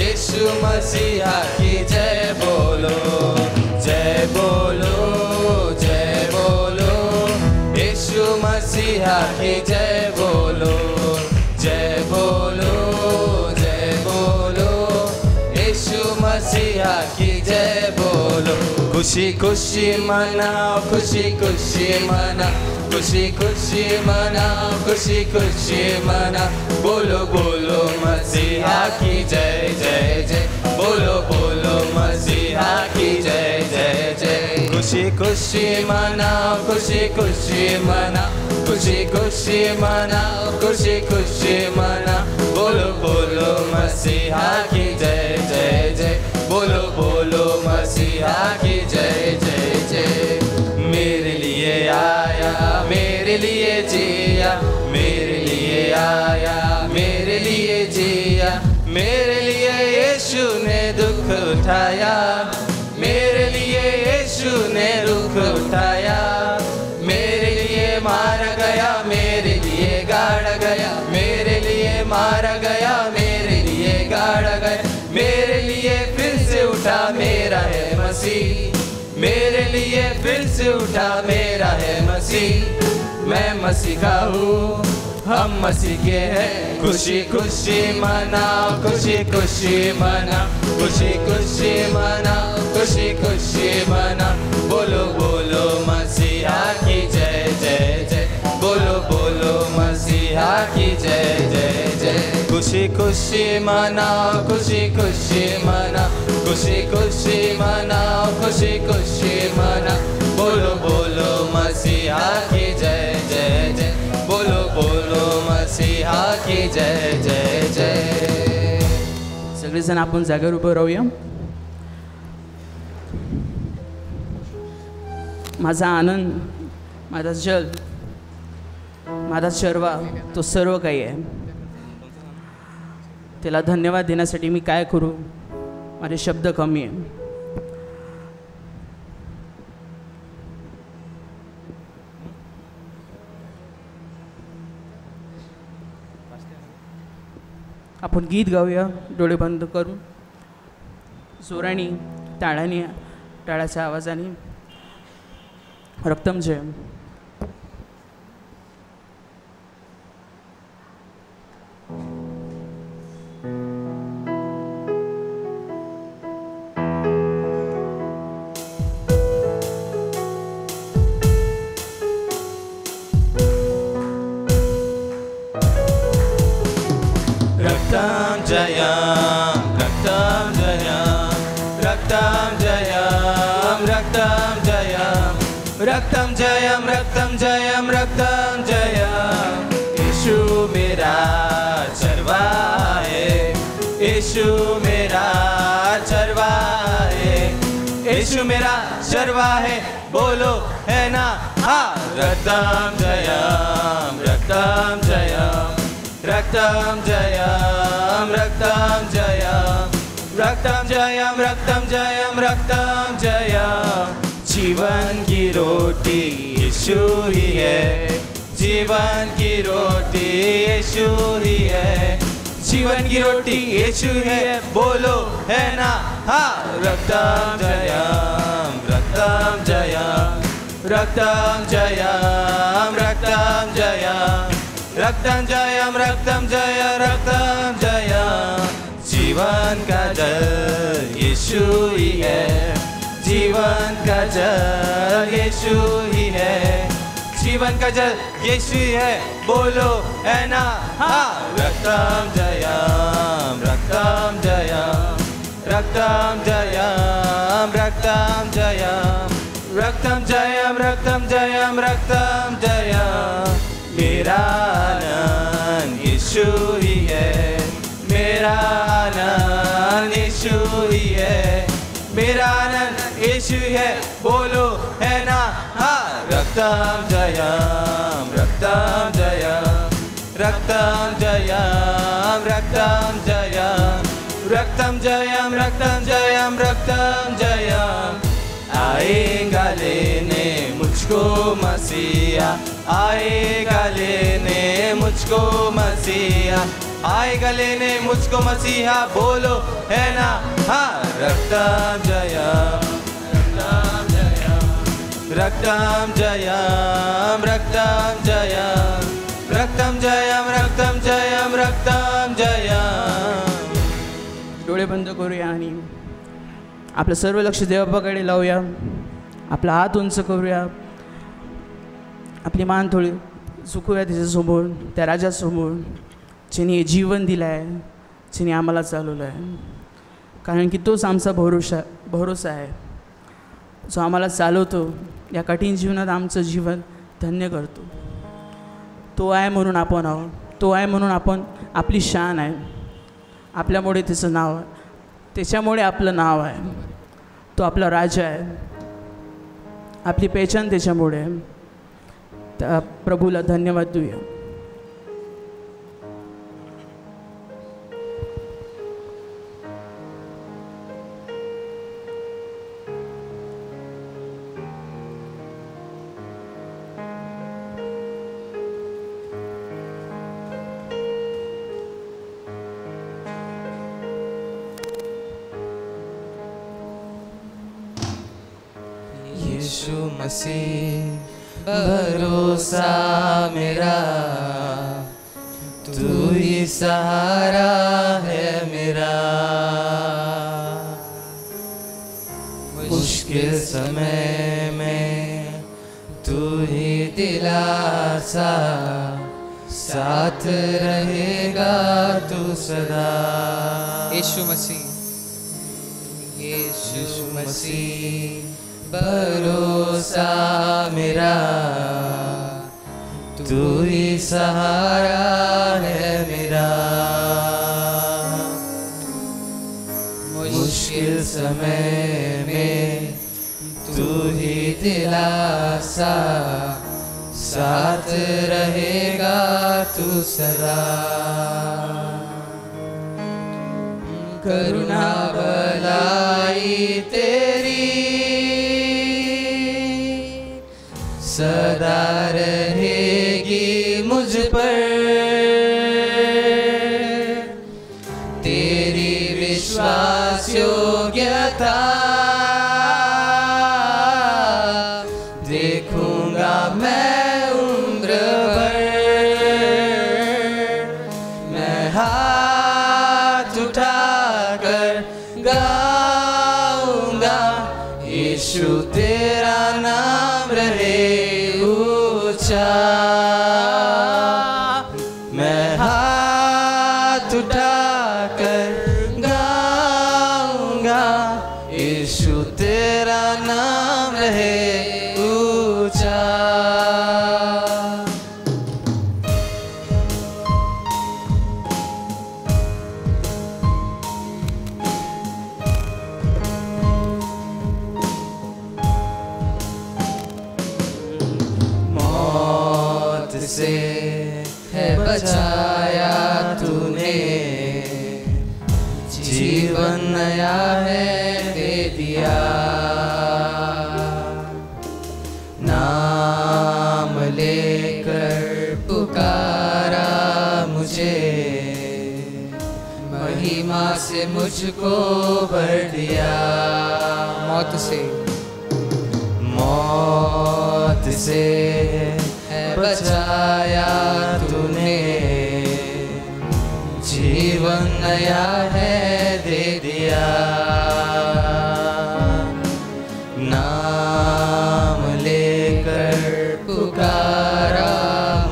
[SPEAKER 2] यीशु मसीहा की जय बोलो, जय बोलो जय बोलो यीशु मसीहा की जय बोलो, जय बोलो जय बोलो यीशु मसीहा की जय बोलो। खुशी खुशी मनाओ खुशी खुशी मनाओ, खुशी खुशी मनाओ खुशी खुशी मनाओ, बोलो बोलो मसीहा की जय जय जय, बोलो बोलो मसीहा की जय जय जय। खुशी खुशी मनाओ खुशी खुशी मनाओ, खुशी खुशी मनाओ, खुशी खुशी मनाओ। बोलो बोलो मसीहा की जय जय जय, बोलो बोलो मसीहा की जय जय जय। मेरे लिए आया, मेरे लिए जिया, मेरे लिए आया, मेरे लिए जिया। मेरे लिए यीशु ने दुख उठाया, मेरे लिए यीशु ने दुख उठाया। मेरे लिए मारा गया, मेरे लिए गाड़ा गया, मेरे लिए मारा गया, मेरे लिए गाड़ा गया। मेरे लिए फिर से उठा, मेरा है मसीह, मेरे लिए फिर से उठा, मेरा है मसीह। मैं मसीह का हूँ, हम मसीह के हैं। खुशी खुशी मनाओ, खुशी खुशी मनाओ, खुशी खुशी मनाओ, खुशी खुशी मनाओ। बोलो बोलो मसीहा की जय जय जय, बोलो बोलो मसीहा की जय जय जय। खुशी खुशी मनाओ, खुशी खुशी मनाओ, खुशी खुशी मनाओ, खुशी खुशी मनाओ। बोलो बोलो मसीहा की जय जय जय, बोलो बोलो मसीहा की जय जय जय।
[SPEAKER 4] सगळेजण आपण जागेवर उभं राहूया. माझा आनंद, माझा जल, माझा शर्वा, तो सर्व काही आहे. त्याला धन्यवाद देण्यासाठी मी काय करू, माझे शब्द कमी आहे. आपण गीत गाऊया डोळे बंद करून, जोराने, टाळ्याने, टाळ्याच्या आवाजाने. रक्तम जयम.
[SPEAKER 2] रक्तम जयम, रक्तम जयम, रक्तम जयम, रक्तम जयम, रक्तम जयम, रक्तम जयम, रक्तम जयम। यीशु मेरा चरवा है, यीशु मेरा चरवा है, यीशु मेरा चरवा है। बोलो है ना हाँ। रक्तम जयम, रक्तम जयम, रक्तम जयम, रक्तम जयम, रक्तम जयम, रक्तम जयम, रक्तम जयम। जीवन की रोटी यीशु ही है, जीवन की रोटी यीशु ही है, जीवन की रोटी यीशु है। बोलो है ना हाँ। रक्तम जयम, रक्तम जयम, रक्तम जयम, रक्तम जयम, रक्तम जयम, रक्तम जय, रक्तम जयम। जीवन का जल यीशु ही है, जीवन का जल यीशु ही है, जीवन का जल यीशु ही है। बोलो है ना हाँ। रक्तम जयम, रक्तम जयम, रक्तम जयम, रक्तम जयम, रक्तम जयम, रक्तम जयम, रक्तम जयम। मेरा आनंद यीशु ही है, मेरा आनंद यीशु ही है, मेरा आनंद यीशु है। बोलो है ना हाँ। रक्तम जयम, रक्तम जयम, रक्तम जयम, रक्तम जयम, रक्तम जयम, रक्तम जयम, रक्तम जयम। आएगा लेने मुझको मसीहा, आएगा लेने मुझको मसीहा, आएगा लेने मुझको मसीहा। बोलो है ना हाँ। रक्तम जयम, रक्तम जयम, रक्तम जयम, रक्तम जयम, रक्तम जयम, रक्तम जयम, रक्तम जयम।
[SPEAKER 4] डोळे बंद करूया आणि आपलं सर्व लक्ष देवाकडे लावूया. आपला हात उंच करूया, आपली मान थोडी झुकूया त्याच्यासमोर, त्या राजासमोर, जिने जीवन दिलं आहे, जिने आम्हाला चालवलं आहे. कारण की तोच आमचा भरोसा आहे, जो आम्हाला चालवतो, या कठीण जीवनात आमचं जीवन धन्य करतो. तो आहे म्हणून आपण आहोत, तो आहे म्हणून आपण आपली शान आहे, आपल्यामुळे त्याचं नाव आहे, त्याच्यामुळे आपलं नाव आहे, तो आपला राजा आहे, आपली पेहचान त्याच्यामुळे आहे. त्या प्रभूला धन्यवाद देऊया.
[SPEAKER 2] यीशु मसीह भरोसा मेरा, तू ही सहारा है मेरा. मुश्किल समय में तू ही दिलासा, साथ रहेगा तू सदा.
[SPEAKER 5] यीशु मसीह,
[SPEAKER 2] यीशु मसीह भरोसा मेरा, तू ही सहारा है मेरा. मुश्किल समय में तू ही दिलासा, साथ रहेगा तू सदा. करुणा भलाई तेरी सदा रहेगी मुझ पर. तेरी विश्वास योग्यता देखूंगा मैं उम्र भर. मैं हाथ उठाकर गाऊंगा, यीशु तेरा नाम रहे ऊंचा. मैं हाथ उठाकर गाऊंगा, यीशु तेरा नाम रहे ऊंचा. मौत से है बचाया तूने, जीवन नया है दे दिया. नाम लेकर पुकारा मुझे, महिमा से मुझको भर दिया. मौत से है बचाया तूने, जीवन नया है दे दिया. नाम लेकर पुकारा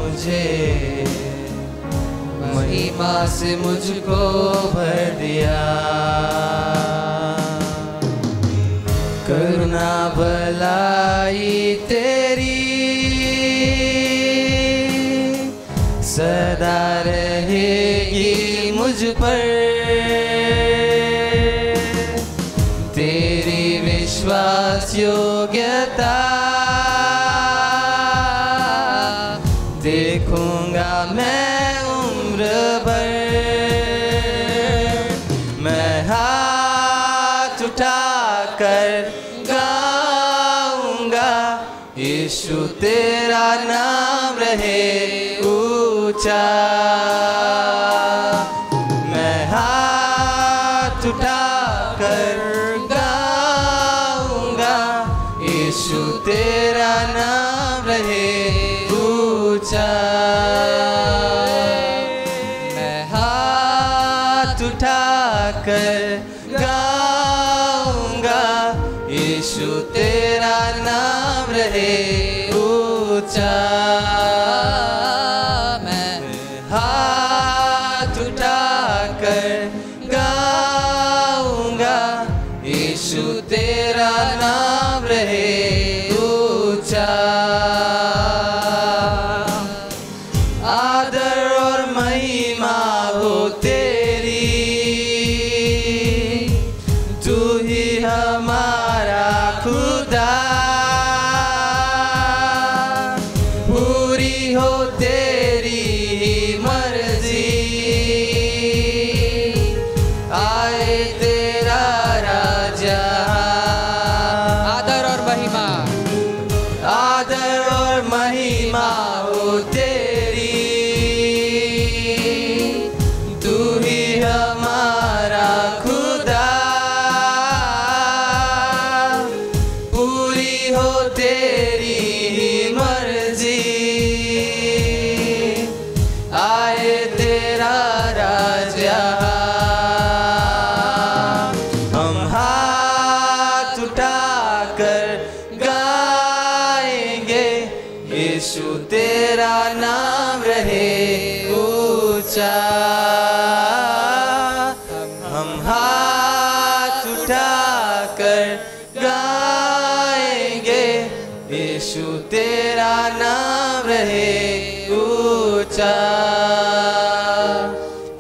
[SPEAKER 2] मुझे, महिमा से मुझको भर दिया. करुणा भलाई तेरी सदा रहेगी मुझ पर. तेरी विश्वास योग्यता देखूंगा मैं उम्र भर. मैं हाथ उठाकर गाऊंगा, यीशु तेरा नाम रहे ऊंचा. मैं हाथ उठाकर गाऊंगा, यीशु तेरा नाम रहे ऊंचा. मैं हाथ उठाकर गाऊंगा, यीशु तेरा नाम रहे ऊंचा. मैं हाथ उठाकर गाऊंगा, यीशु तेरा नाम रहे ऊंचा. यीशु तेरा नाम रहे ऊंचा,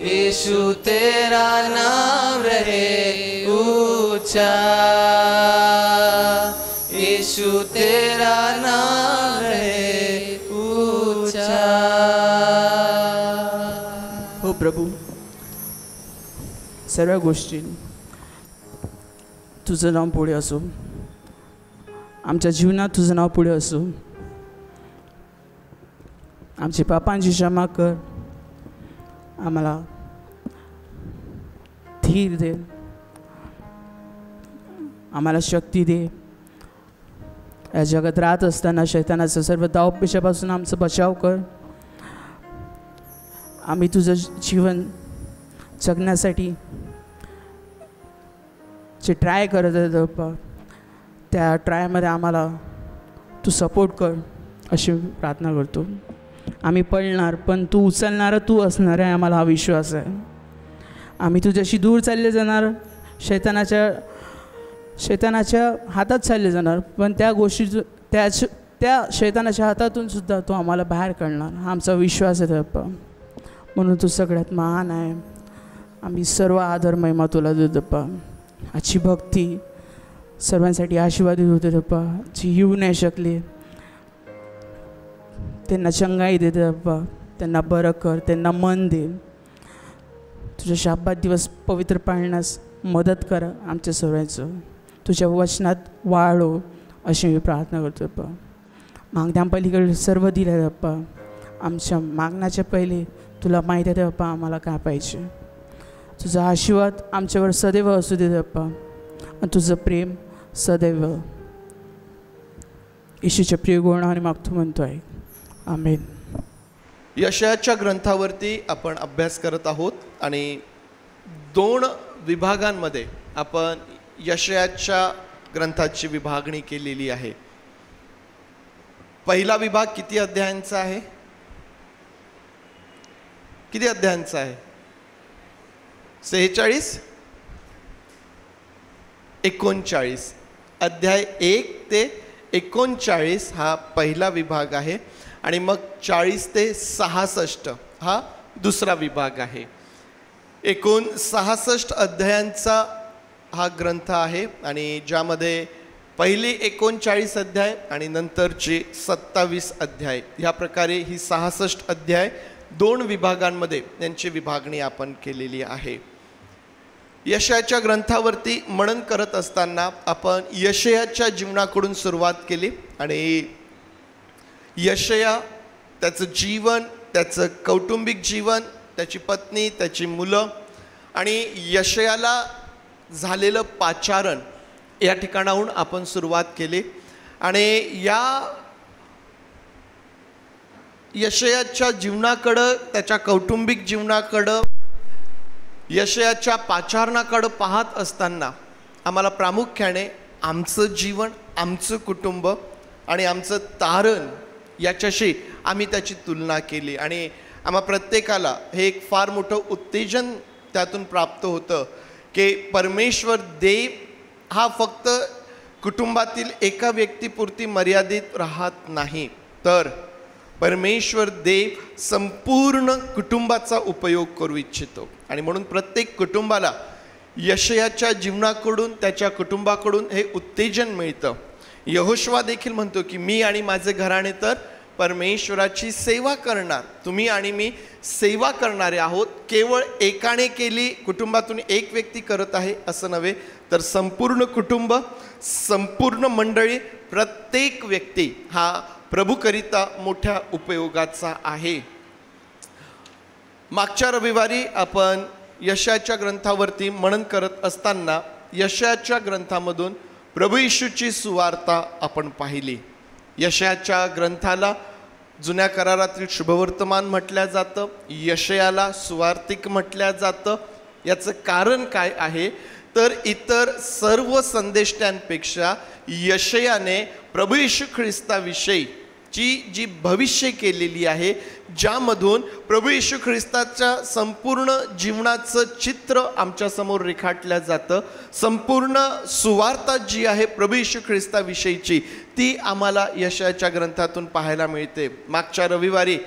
[SPEAKER 2] यीशु तेरा नाम रहे ऊंचा, यीशु तेरा नाम रहे ऊंचा।
[SPEAKER 4] हो प्रभू, सर्व गोष्टी तुझं नाव पुढे असो, आमच्या जीवनात तुझं नाव पुढे असो. आमची पापांची क्षमा कर, आम्हाला धीर दे, आम्हाला शक्ती दे. या जगात राहत असताना शैतानाचं सर्व दावपेशापासून आमचा बचाव कर. आम्ही तुझं जीवन जगण्यासाठी जे ट्राय करत आहे बाप्पा, त्या ट्रायमध्ये आम्हाला तू सपोर्ट कर अशी प्रार्थना करतो. आम्ही पडणार पण तू उचलणारा तू असणार आहे, आम्हाला हा विश्वास आहे. आम्ही तुझ्याशी दूर चालले जाणार, शैतानाच्या हातात चालले जाणार, पण त्या गोष्टी त्या शैतानाच्या हातातून सुद्धा तो आम्हाला बाहेर काढणार, हा आमचा विश्वास आहे बाप्पा. म्हणून तू सगळ्यात महान आहे. आम्ही सर्व आदर महिमा तुला देतो बाप्पा. आजची भक्ती सर्वांसाठी आशीर्वादित होते बाप्पा. जी येऊ नाही शकली त्यांना चंगाई देते बाप्पा, त्यांना बरं कर, त्यांना मन दे. तुझ्या शाब्बात दिवस पवित्र पाळण्यास मदत कर आमच्या सर्वांचं. तुझ्या वचनात वाढो अशी मी प्रार्थना करतो बाप्पा. मागण्यापलीकडे सर्व दिलं बाप्पा. आमच्या मागण्याच्या पहिले तुला माहीत आहे बाप्पा आम्हाला काय पाहिजे. तुझा आशीर्वाद आमच्यावर सदैव असू दे बाप्पा, आणि तुझं प्रेम सदैव. येशूच्या प्रिय गुणाने मागतो म्हणतो आहे, आमेन.
[SPEAKER 1] यशायाच्या ग्रंथावरती आपण अभ्यास करत आहोत आणि 2 विभागांमध्ये आपण यशायाच्या ग्रंथाची विभागणी केलेली आहे. पहिला विभाग किती अध्यायांचा आहे? किती अध्यायांचा आहे? 46, 39. अध्याय 1 ते 39 हा पहिला विभाग आहे आणि मग 40 ते 66 हा दुसरा विभाग आहे. एकूण 66 अध्यायांचा हा ग्रंथ आहे आणि ज्यामध्ये पहिली 39 अध्याय आणि नंतरचे 27 अध्याय, ह्या प्रकारे ही 66 अध्याय 2 विभागांमध्ये यांची विभागणी आपण केलेली आहे. यशायाच्या ग्रंथावरती मनन करत असताना आपण यशायाच्या जीवनाकडून सुरुवात केली आणि यशाया, त्याचं जीवन, त्याचं कौटुंबिक जीवन, त्याची पत्नी, त्याची मुलं आणि यशायाला झालेलं पाचारण या ठिकाणाहून आपण सुरुवात केली. आणि या यशायाच्या जीवनाकडं, त्याच्या कौटुंबिक जीवनाकडं, यशायाच्या पाचारणाकडं पाहत असताना आम्हाला प्रामुख्याने आमचं जीवन, आमचं कुटुंब आणि आमचं तारण याच्याशी आम्ही त्याची तुलना केली. आणि आम्हा प्रत्येकाला हे एक फार मोठं उत्तेजन त्यातून प्राप्त होतं की परमेश्वर देव हा फक्त कुटुंबातील एका व्यक्तीपुरती मर्यादित राहत नाही, तर परमेश्वर देव संपूर्ण कुटुंबाचा उपयोग करू इच्छितो. आणि म्हणून प्रत्येक कुटुंबाला यशायाच्या जीवनाकडून, त्याच्या कुटुंबाकडून हे उत्तेजन मिळतं. यहोशुआ देखील म्हणतो की मी आणि माझे घराणे तर परमेश्वराची सेवा करणार. तुम्ही आणि मी सेवा करणारे आहोत. केवळ एकाने केली, कुटुंबातून एक व्यक्ती करत आहे असं नव्हे, तर संपूर्ण कुटुंब, संपूर्ण मंडळी, प्रत्येक व्यक्ती हा प्रभूकरिता मोठ्या उपयोगाचा आहे. मागच्या रविवारी आपण यशायाच्या ग्रंथावरती मनन करत असताना यशायाच्या ग्रंथामधून प्रभू येशूची सुवार्ता आपण पाहिली. यशायाच्या ग्रंथाला जुन्या करारातील शुभवर्तमान म्हटलं जातं, यशायाला सुवार्तिक म्हटलं जातं. याचं कारण काय आहे तर इतर सर्व संदेष्ट्यांपेक्षा यशायाने प्रभू येशू ख्रिस्ताविषयीची जी भविष्य केलेली आहे ज्यामधून प्रभू येशू ख्रिस्ताच्या संपूर्ण जीवनाचं चित्र आमच्यासमोर रेखाटलं जातं. संपूर्ण सुवार्ता जी आहे प्रभू येशू ख्रिस्ताविषयीची ती आम्हाला यशायाच्या ग्रंथातून पाहायला मिळते. मागच्या रविवारी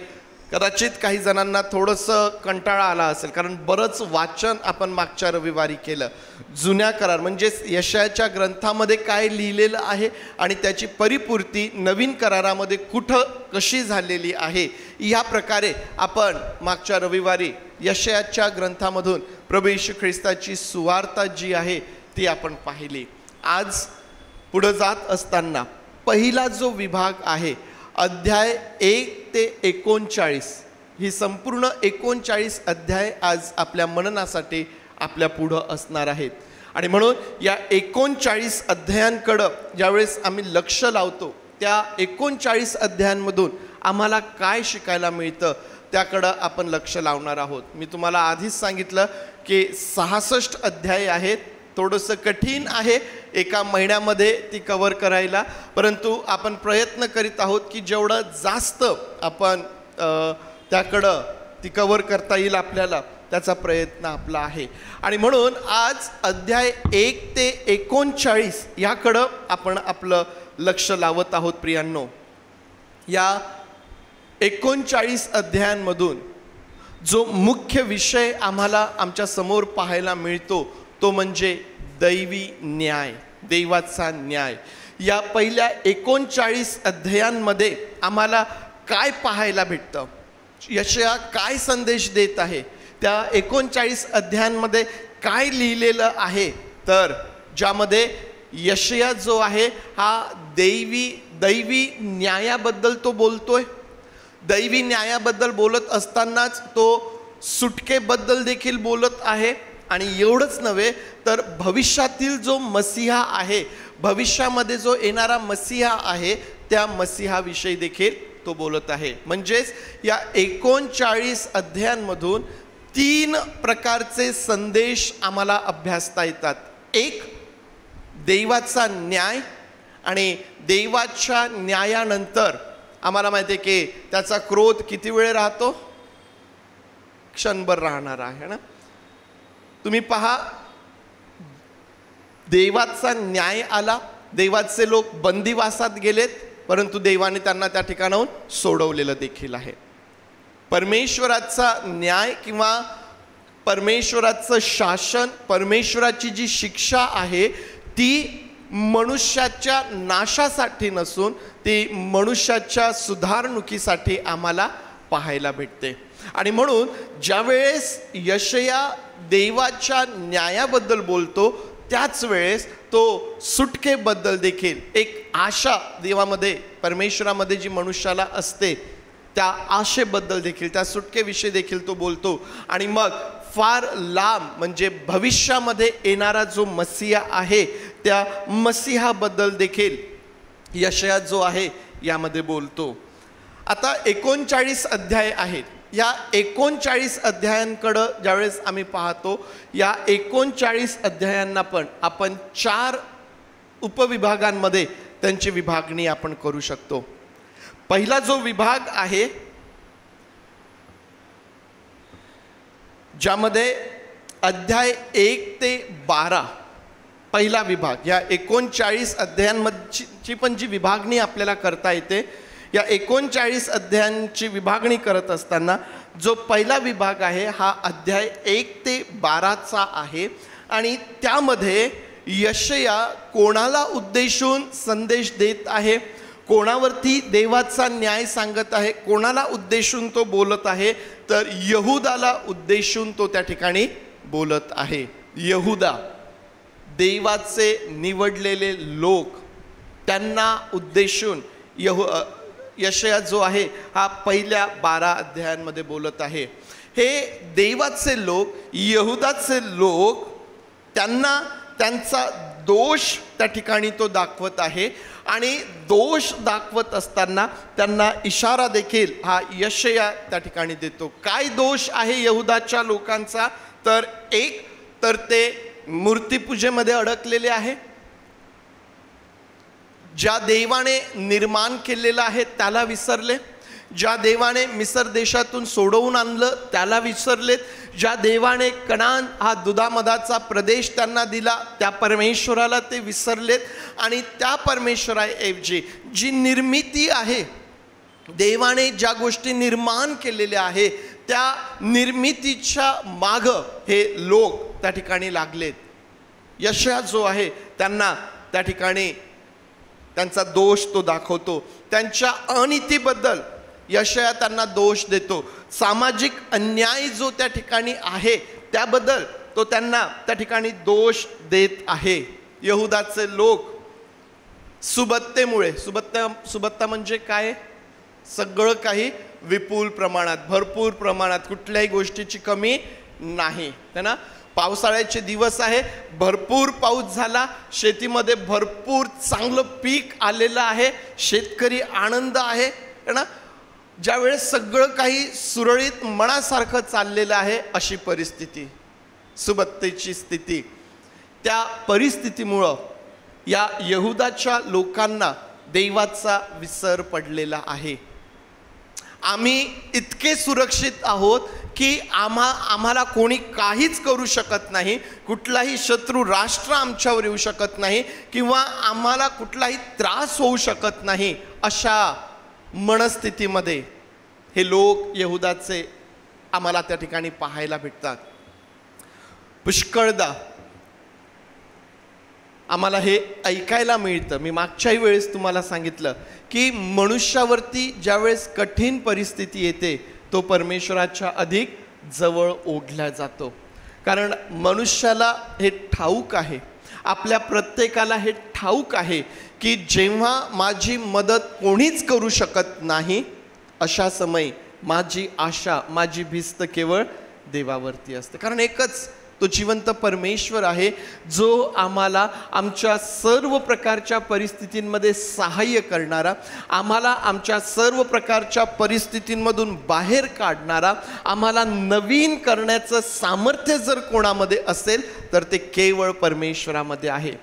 [SPEAKER 1] कदाचित काही जणांना थोडंसं कंटाळा आला असेल, कारण बरंच वाचन आपण मागच्या रविवारी केलं. जुन्या करार म्हणजेच यशायाच्या ग्रंथामध्ये काय लिहिलेलं आहे आणि त्याची परिपूर्ती नवीन करारामध्ये कुठं कशी झालेली आहे, या प्रकारे आपण मागच्या रविवारी यशायाच्या ग्रंथामधून प्रभू येशू ख्रिस्ताची सुवार्ता जी आहे ती आपण पाहिली. आज पुढं जात असताना पहिला जो विभाग आहे अध्याय 1 ते 39, ही संपूर्ण 39 अध्याय आज आपल्या मननासाठी आपल्या पुढं असणार आहेत. आणि म्हणून या 39 अध्यायांकडं ज्यावेळेस आम्ही लक्ष लावतो त्या 39 अध्यायांमधून आम्हाला काय शिकायला मिळतं त्याकडं आपण लक्ष लावणार आहोत. मी तुम्हाला आधीच सांगितलं की 66 अध्याय आहेत. थोडंसं कठीण आहे एका महिन्यामध्ये ती कव्हर करायला, परंतु आपण प्रयत्न करीत आहोत की जेवढं जास्त आपण त्याकडं ती कव्हर करता येईल आपल्याला, त्याचा प्रयत्न आपला आहे. आणि म्हणून आज अध्याय 1 ते 39 याकडं आपण आपलं लक्ष लावत आहोत. प्रियांनो, या 39 अध्यायांमधून जो मुख्य विषय आम्हाला आमच्या समोर पाहायला मिळतो तो म्हणजे दैवी न्याय, देवाचा न्याय. या पहिल्या 39 अध्यायांमध्ये आम्हाला काय पाहायला भेटतं, यशाया काय संदेश देत आहे, त्या 39 अध्यायांमध्ये काय लिहिलेलं आहे, तर ज्यामध्ये यशाया जो आहे हा दैवी न्यायाबद्दल तो बोलतोय. दैवी न्यायाबद्दल बोलत असतानाच तो सुटकेबद्दल देखील बोलत आहे. आणि एवढंच नव्हे तर भविष्यातील जो मसीहा आहे, भविष्यामध्ये जो येणारा मसीहा आहे, त्या मसीहाविषयी देखील तो बोलत आहे. म्हणजेच या 39 अध्यायांमधून 3 प्रकारचे संदेश आम्हाला अभ्यासता येतात. एक, देवाचा न्याय, आणि देवाच्या न्यायानंतर आम्हाला माहिती आहे की त्याचा क्रोध किती वेळ राहतो, क्षणभर राहणार आहे ना. तुम्ही पहा, देवाचा न्याय आला, देवाचे लोक बंदिवासात गेलेत, परंतु देवाने त्यांना त्या ठिकाणाहून सोडवलेलं देखील आहे. परमेश्वराचा न्याय किंवा परमेश्वराचं शासन, परमेश्वराची जी शिक्षा आहे ती मनुष्याच्या नाशासाठी नसून ती मनुष्याच्या सुधारणुकीसाठी आम्हाला पाहायला भेटते. आणि म्हणून ज्यावेळेस यशाया देवाच्या न्यायाबद्दल बोलतो त्याच वेळेस तो सुटकेबद्दल देखील एक आशा देवामध्ये, परमेश्वरामध्ये जी मनुष्याला असते त्या आशेबद्दल देखील, त्या सुटकेविषयी देखील तो बोलतो. आणि मग फार लांब म्हणजे भविष्यामध्ये येणारा जो मसीहा आहे त्या मसीहाबद्दल देखील यशाया जो आहे यामध्ये बोलतो. आता 39 अध्याय आहेत. या 39 अध्यायांकडं ज्यावेळेस आम्ही पाहतो, या 39 अध्यायांना पण आपण 4 उपविभागांमध्ये त्यांची विभागणी आपण करू शकतो. पहिला जो विभाग आहे ज्यामध्ये अध्याय 1 ते 12 पहिला विभाग, या 39 अध्यायांची पण जी विभागणी आपल्याला करता येते, या 39 अध्यायांची विभागणी करत असताना जो पहिला विभाग आहे हा अध्याय 1 ते 12चा आहे. आणि त्यामध्ये यशाया कोणाला उद्देशून संदेश देत आहे, कोणावरती देवाचा न्याय सांगत आहे, कोणाला उद्देशून तो बोलत आहे, तर यहुदाला उद्देशून तो त्या ठिकाणी बोलत आहे. यहुदा, देवाचे निवडलेले लोक, त्यांना उद्देशून यशाया जो आहे हा पहिल्या 12 अध्यायांमध्ये बोलत आहे. हे देवाचे लोक, यहुदाचे लोक, त्यांना त्यांचा दोष त्या ठिकाणी तो दाखवत आहे. आणि दोष दाखवत असताना त्यांना इशारा देखील हा यशाया त्या ठिकाणी देतो. काय दोष आहे यहुदाच्या लोकांचा, तर एक तर ते मूर्तीपूजेमध्ये अडकलेले आहे. ज्या देवाने निर्माण केलेलं आहे त्याला विसरले. ज्या देवाने मिसर देशातून सोडवून आणलं त्याला विसरलेत. ज्या देवाने कनान हा दुधामधाचा प्रदेश त्यांना दिला त्या परमेश्वराला ते विसरलेत. आणि त्या परमेश्वराऐवजी जी निर्मिती आहे, देवाने ज्या गोष्टी निर्माण केलेल्या आहे त्या निर्मितीच्या माग हे लोक त्या ठिकाणी लागलेत. यशया जो आहे त्यांना त्या ठिकाणी त्यांचा दोष तो दाखवतो. त्यांच्या अनितीबद्दल यशया त्यांना दोष देतो. सामाजिक अन्याय जो त्या ठिकाणी आहे त्याबद्दल तो त्यांना त्या ठिकाणी दोष देत आहे. यहुदाचे लोक सुबत्तेमुळे, सुबत्ता म्हणजे काय? सगळं काही विपुल प्रमाणात, भरपूर प्रमाणात, कुठल्याही गोष्टीची कमी नाही, है ना. पावसाळ्याचे दिवस आहे, भरपूर पाऊस झाला, शेतीमध्ये भरपूर चांगलं पीक आलेलं आहे, शेतकरी आनंद आहे, है ना. ज्यावेळेस सगळं काही सुरळीत मनासारखं चाललेलं आहे अशी परिस्थिती, सुबत्तेची स्थिती. त्या परिस्थितीमुळं या यहुदाच्या लोकांना देवाचा विसर पडलेला आहे. आम्ही इतके सुरक्षित आहोत की आम्हाला कोणी काहीच करू शकत नाही, कुठलाही शत्रू राष्ट्र आमच्यावर येऊ शकत नाही किंवा आम्हाला कुठलाही त्रास होऊ शकत नाही, अशा मनस्थितीमध्ये हे लोक यहुदाचे आम्हाला त्या ठिकाणी पाहायला भेटतात. पुष्कळदा आम्हाला हे ऐकायला मिळतं. मी मागच्याही वेळेस तुम्हाला सांगितलं की मनुष्यावरती ज्यावेळेस कठीण परिस्थिती येते तो परमेश्वराच्या अधिक जवळ ओढला जातो. कारण मनुष्याला हे ठाऊक आहे, आपल्या प्रत्येकाला हे ठाऊक आहे की जेव्हा माझी मदत कोणीच करू शकत नाही अशा समयी माझी आशा, माझी भिस्त केवळ देवावरती असते. कारण एकच तो जिवंत परमेश्वर आहे जो आम्हाला आमच्या सर्व प्रकारच्या परिस्थितींमध्ये सहाय्य करणारा, आम्हाला आमच्या सर्व प्रकारच्या परिस्थितींमधून बाहेर काढणारा, आम्हाला नवीन करण्याचं सामर्थ्य जर कोणामध्ये असेल तर ते केवळ परमेश्वरामध्ये आहे.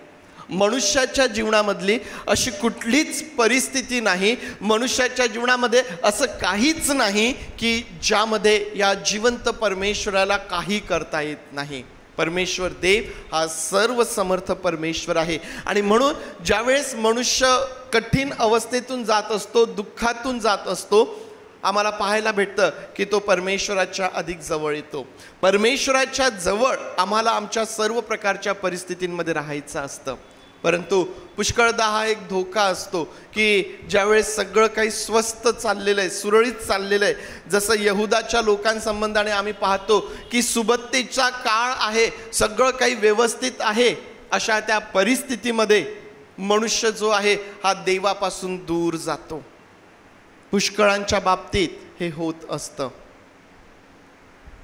[SPEAKER 1] मनुष्याच्या जीवनामधली अशी कुठलीच परिस्थिती नाही, मनुष्याच्या जीवनामध्ये असं काहीच नाही की ज्यामध्ये या जिवंत परमेश्वराला काही करता येत नाही. परमेश्वर देव हा सर्व समर्थ परमेश्वर आहे. आणि म्हणून ज्यावेळेस मनुष्य कठीण अवस्थेतून जात असतो, दुःखातून जात असतो, आम्हाला पाहायला भेटतं की तो परमेश्वराच्या अधिक जवळ येतो. परमेश्वराच्या जवळ आम्हाला आमच्या सर्व प्रकारच्या परिस्थितींमध्ये राहायचं असतं. परंतु पुष्कळदा हा एक धोका असतो की ज्यावेळेस सगळं काही स्वस्त चाललेलं आहे, सुरळीत चाललेलं आहे, जसं यहुदाच्या लोकांसंबंधाने आम्ही पाहतो की सुबत्तेचा काळ आहे, सगळं काही व्यवस्थित आहे, अशा त्या परिस्थितीमध्ये मनुष्य जो आहे हा देवापासून दूर जातो. पुष्कळांच्या बाबतीत हे होत असतं.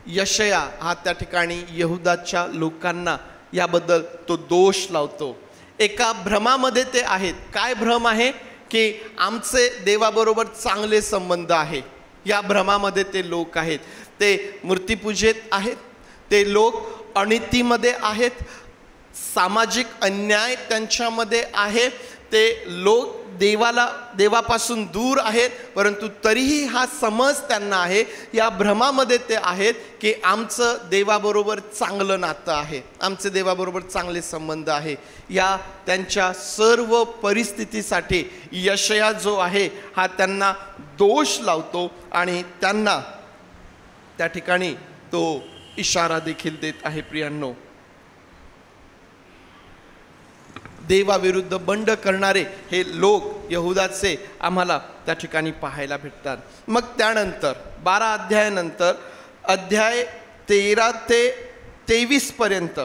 [SPEAKER 1] यशया हा त्या ठिकाणी यहुदाच्या लोकांना याबद्दल तो दोष लावतो. एका भ्रमामध्ये ते आहेत. काय भ्रम आहे? की आमचे देवाबरोबर चांगले संबंध आहे, या भ्रमामध्ये ते लोक आहेत. ते मूर्तीपूजेत आहेत, ते लोक अनितीमध्ये आहेत, सामाजिक अन्याय त्यांच्यामध्ये आहे, ते लोक देवापासून दूर आहेत, परंतु तरीही हा समज त्यांना आहे, या भ्रमामध्ये ते आहेत की आमचं देवाबरोबर चांगलं नातं आहे, आमचे देवाबरोबर चांगले संबंध आहे. या त्यांच्या सर्व परिस्थितीसाठी यशया जो आहे हा त्यांना दोष लावतो आणि त्यांना त्या ठिकाणी तो इशारा देखील देत आहे. प्रियांनो, देवाविरुद्ध बंड करणारे हे लोक यहुदाचे आम्हाला त्या ठिकाणी पाहायला भेटतात. मग त्यानंतर 12 अध्यायानंतर अध्याय 13 ते 23 पर्यंत,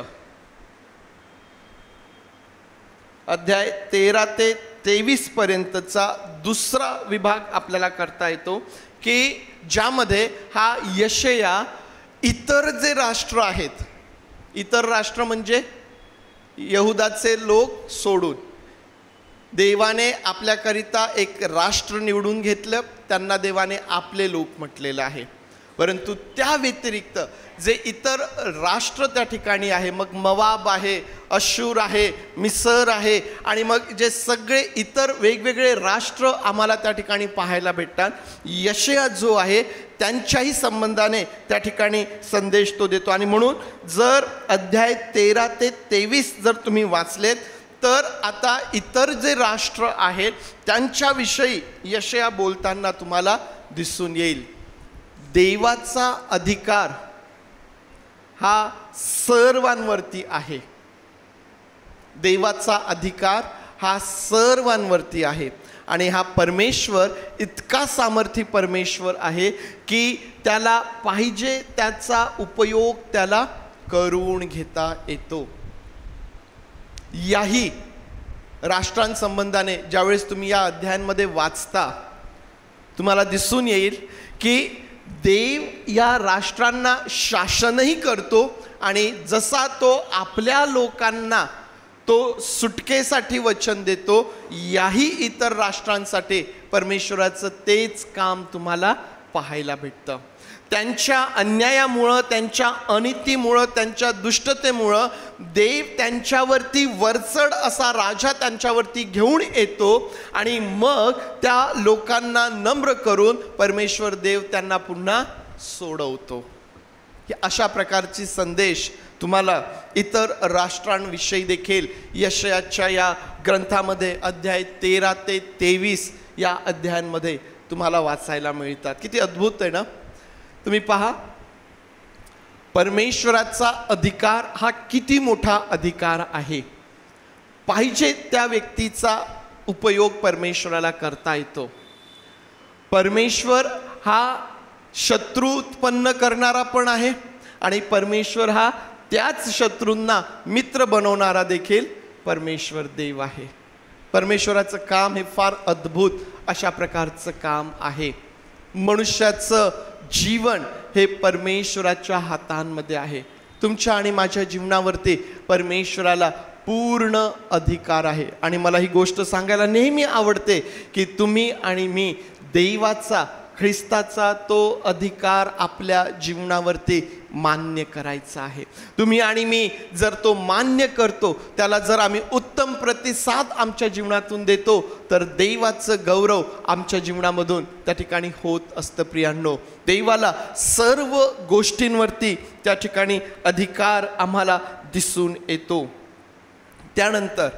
[SPEAKER 1] अध्याय 13 ते 23 पर्यंतचा दुसरा विभाग आपल्याला करता येतो की ज्यामध्ये हा यशया इतर जे राष्ट्र आहेत, इतर राष्ट्र म्हणजे यहुदाचे लोक सोडून देवाने आपल्याकरिता एक राष्ट्र निवडून घेतलं, त्यांना देवाने आपले लोक म्हटलेलं आहे. परंतु त्या व्यतिरिक्त जे इतर राष्ट्र त्या ठिकाणी आहे, मग मवाब आहे, अशूर आहे, मिसर आहे आणि मग जे सगळे इतर वेगवेगळे राष्ट्र आम्हाला त्या ठिकाणी पाहायला भेटतात, यशया जो आहे त्यांच्याही संबंधाने त्या ठिकाणी संदेश तो देतो. आणि म्हणून जर अध्याय 13 ते 23 जर तुम्ही वाचलेत तर आता इतर जे राष्ट्र आहेत त्यांच्याविषयी यशया बोलताना तुम्हाला दिसून येईल. देवाचा अधिकार हा सर्वांवरती आहे. देवाचा अधिकार हा सर्वांवरती आहे आणि हा परमेश्वर इतका सामर्थी परमेश्वर आहे की त्याला पाहिजे त्याचा उपयोग त्याला करून घेता येतो. याही राष्ट्रांसंबंधाने ज्यावेळेस तुम्ही या अध्यायांमध्ये वाचता तुम्हाला दिसून येईल की देव या राष्ट्रांना शासनही करतो आणि जसा तो आपल्या लोकांना तो सुटकेसाठी वचन देतो, याही इतर राष्ट्रांसाठी परमेश्वराचं तेच काम तुम्हाला पाहायला भेटतं. त्यांच्या अन्यायामुळं, त्यांच्या अनितीमुळं, त्यांच्या दुष्टतेमुळं देव त्यांच्यावरती वरचढ असा राजा त्यांच्यावरती घेऊन येतो आणि मग त्या लोकांना नम्र करून परमेश्वर देव त्यांना पुन्हा सोडवतो. अशा प्रकारची संदेश तुम्हाला इतर राष्ट्रांविषयी देखील यशयाच्या या ग्रंथामध्ये अध्याय 13 ते 23 या अध्यायांमध्ये तुम्हाला वाचायला मिळतात. किती अद्भुत आहे ना. तुम्ही पहा, परमेश्वराचा अधिकार हा किती मोठा अधिकार आहे. पाहिजे त्या व्यक्तीचा उपयोग परमेश्वराला करता येतो. परमेश्वर हा शत्रू उत्पन्न करणारा पण आहे आणि परमेश्वर हा त्याच शत्रूंना मित्र बनवणारा देखील परमेश्वर देव आहे. परमेश्वराचं काम हे फार अद्भुत अशा प्रकारचं काम आहे. मनुष्याचं जीवन हे परमेश्वराच्या हातांमध्ये आहे. तुमच्या आणि माझ्या जीवनावरती परमेश्वराला पूर्ण अधिकार आहे. आणि मला ही गोष्ट सांगायला नेहमी आवडते की तुम्ही आणि मी देवाचा, ख्रिस्ताचा तो अधिकार आपल्या जीवनावरती मान्य करायचा आहे. तुम्ही आणि मी जर तो मान्य करतो, त्याला जर आम्ही उत्तम प्रतिसाद आमच्या जीवनातून देतो, तर देवाचं गौरव आमच्या जीवनामधून त्या ठिकाणी होत असतं. प्रियांनो, देवाला सर्व गोष्टींवरती त्या ठिकाणी अधिकार आम्हाला दिसून येतो. त्यानंतर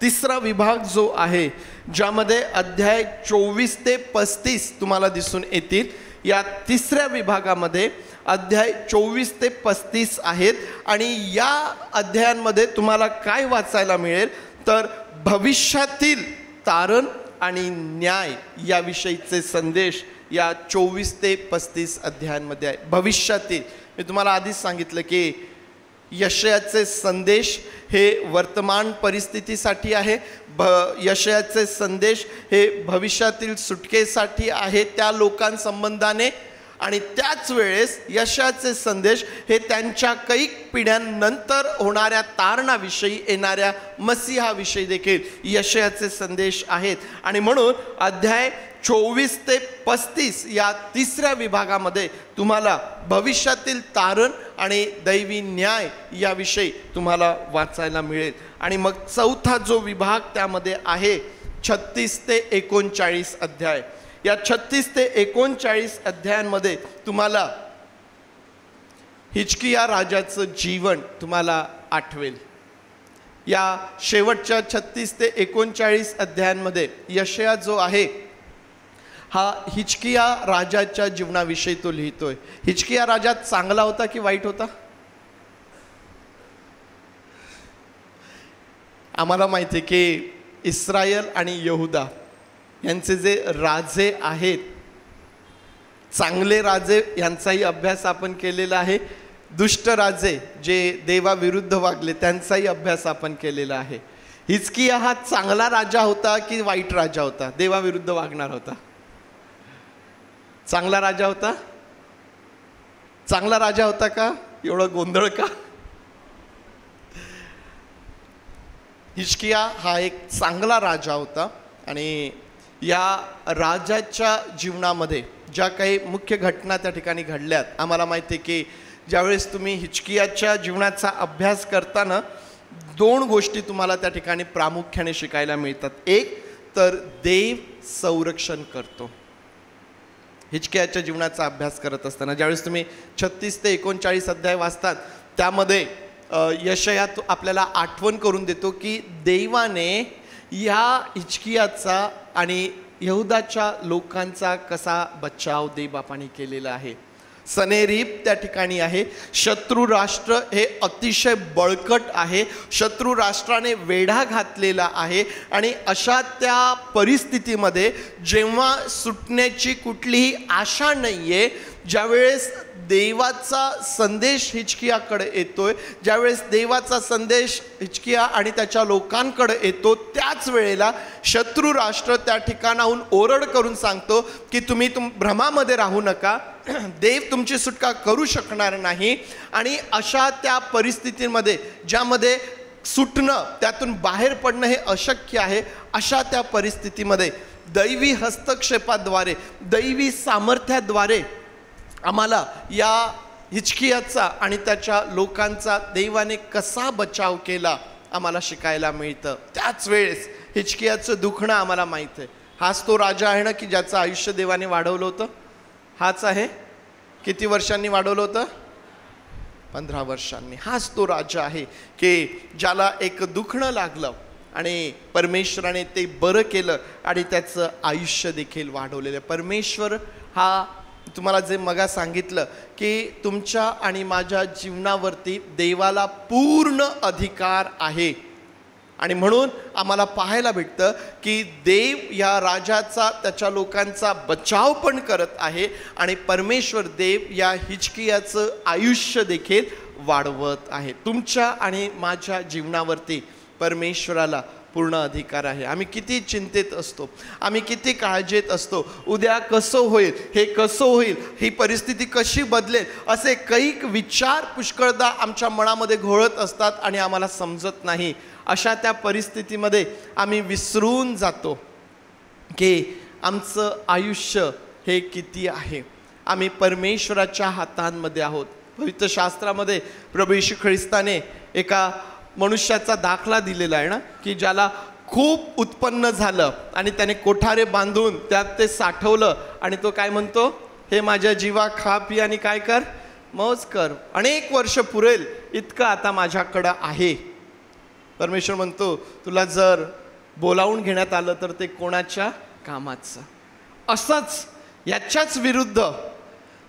[SPEAKER 1] तिसरा विभाग जो आहे, ज्यामध्ये अध्याय 24 ते 35 तुम्हाला दिसून येतील. या तिसऱ्या विभागामध्ये अध्याय 24 ते 35 आहेत आणि या अध्यायांमध्ये तुम्हाला काय वाचायला मिळेल तर भविष्यातील तारण आणि न्याय याविषयीचे संदेश या 24 ते 35 अध्यायांमध्ये आहे. भविष्यातील, मी तुम्हाला आधीच सांगितलं की यशयाचे संदेश हे वर्तमान परिस्थितीसाठी आहे. यशयाचे संदेश हे भविष्यातील सुटकेसाठी आहे त्या लोकांसंबंधाने. आणि त्याच वेळेस यशयाचे संदेश हे त्यांच्या कैक पिढ्यांनंतर होणाऱ्या तारणाविषयी, येणाऱ्या मसीहाविषयी देखील यशयाचे संदेश आहेत. आणि म्हणून अध्याय 24 ते 35 या तिसऱ्या विभागामध्ये तुम्हाला भविष्यातील तारण आणि दैवी न्याय याविषयी तुम्हाला वाचायला मिळेल. आणि मग चौथा जो विभाग त्यामध्ये आहे 36 ते 39 अध्याय. या 36 ते 39 अध्यायांमध्ये तुम्हाला हिजकिया राजाचं जीवन तुम्हाला आठवेल. या शेवटच्या 36 ते 39 अध्यायांमध्ये यशया जो आहे हा हिजकिया राजाच्या जीवनाविषयी तो लिहितोय. हिजकिया राजा चांगला होता की वाईट होता? आम्हाला माहिती आहे की इस्रायल आणि यहुदा यांचे जे राजे आहेत, चांगले राजे यांचाही अभ्यास आपण केलेला आहे. दुष्ट राजे जे देवाविरुद्ध वागले त्यांचाही अभ्यास आपण केलेला आहे. हिजकिया हा चांगला राजा होता की वाईट राजा होता? देवाविरुद्ध वागणार होता. चांगला राजा होता? चांगला राजा होता का? एवढा गोंधळ का? हिजकिया हा एक चांगला राजा होता आणि या राजाच्या जीवनामध्ये ज्या काही मुख्य घटना त्या ठिकाणी घडल्यात. आम्हाला माहिती आहे की ज्यावेळेस तुम्ही हिजकियाच्या जीवनाचा अभ्यास करताना 2 गोष्टी तुम्हाला त्या ठिकाणी प्रामुख्याने शिकायला मिळतात. एक तर देव संरक्षण करतो. हिजकियाच्या जीवनाचा अभ्यास करत असताना ज्यावेळेस तुम्ही 36 ते 39 अध्याय वाचतात, त्यामध्ये यशाया आपल्याला आठवण करून देतो की देवाने या हिजकियाचा आणि यहुदाच्या लोकांचा कसा बचाव देवबापाने केलेला आहे. सनेरीब त्या ठिकाणी आहे. शत्रू राष्ट्र हे अतिशय बळकट आहे. शत्रू राष्ट्राने वेढा घातलेला आहे आणि अशा त्या परिस्थितीमध्ये जेव्हा सुटण्याची कुठलीही आशा नाही आहे, ज्यावेळेस देवाचा संदेश हिजकियाकडे येतोय, ज्यावेळेस देवाचा संदेश हिजकिया आणि त्याच्या लोकांकडे येतो, त्याच वेळेला शत्रू राष्ट्र त्या ठिकाणाहून ओरड करून सांगतो की तुम्ही भ्रमामध्ये राहू नका, देव तुमची सुटका करू शकणार नाही. आणि अशा त्या परिस्थितीमध्ये ज्यामध्ये सुटणं, त्यातून बाहेर पडणं हे अशक्य आहे, अशा त्या परिस्थितीमध्ये दैवी हस्तक्षेपाद्वारे, दैवी सामर्थ्याद्वारे आम्हाला या हिजकियाचा आणि त्याच्या लोकांचा देवाने कसा बचाव केला आम्हाला शिकायला मिळतं. त्याच वेळेस हिजकियाचं दुखणं आम्हाला माहीत आहे. हाच तो राजा आहे ना की ज्याचं आयुष्य देवाने वाढवलं होतं. हाच आहे. किती वर्षांनी वाढवलं होतं? 15 वर्षांनी. हाच तो राजा आहे की ज्याला एक दुखणं लागलं आणि परमेश्वराने ते बरं केलं आणि त्याचं आयुष्य देखील वाढवलेलं. परमेश्वर हा तुम्हाला जे मगा सांगितलं की तुमच्या आणि माझ्या जीवनावरती देवाला पूर्ण अधिकार आहे. आणि म्हणून आम्हाला पाहायला भेटतं की देव या राजाचा, त्याच्या लोकांचा बचाव पण करत आहे आणि परमेश्वर देव या हिजकियाचं आयुष्य देखील वाढवत आहे. तुमच्या आणि माझ्या जीवनावरती परमेश्वराला पूर्ण अधिकार आहे. आम्ही किती चिंतेत असतो, आम्ही किती काळजीत असतो, उद्या कसं होईल, हे कसं होईल, ही परिस्थिती कशी बदलेल, असे कैक विचार पुष्कळदा आमच्या मनामध्ये घोळत असतात आणि आम्हाला समजत नाही. अशा त्या परिस्थितीमध्ये आम्ही विसरून जातो की आमचं आयुष्य हे किती आहे. आम्ही परमेश्वराच्या हातांमध्ये आहोत. पवित्र शास्त्रामध्ये प्रभू येशू ख्रिस्ताने एका मनुष्याचा दाखला दिलेला आहे ना की ज्याला खूप उत्पन्न झालं आणि त्याने कोठारे बांधून त्यात ते साठवलं आणि तो काय म्हणतो, हे माझ्या जीवा खा पी आणि काय कर, मौज कर, अनेक वर्ष पुरेल इतकं आता माझ्याकडं आहे. परमेश्वर म्हणतो तुला जर बोलावून घेण्यात आलं तर ते कोणाच्या कामाचं. असंच याच्याच विरुद्ध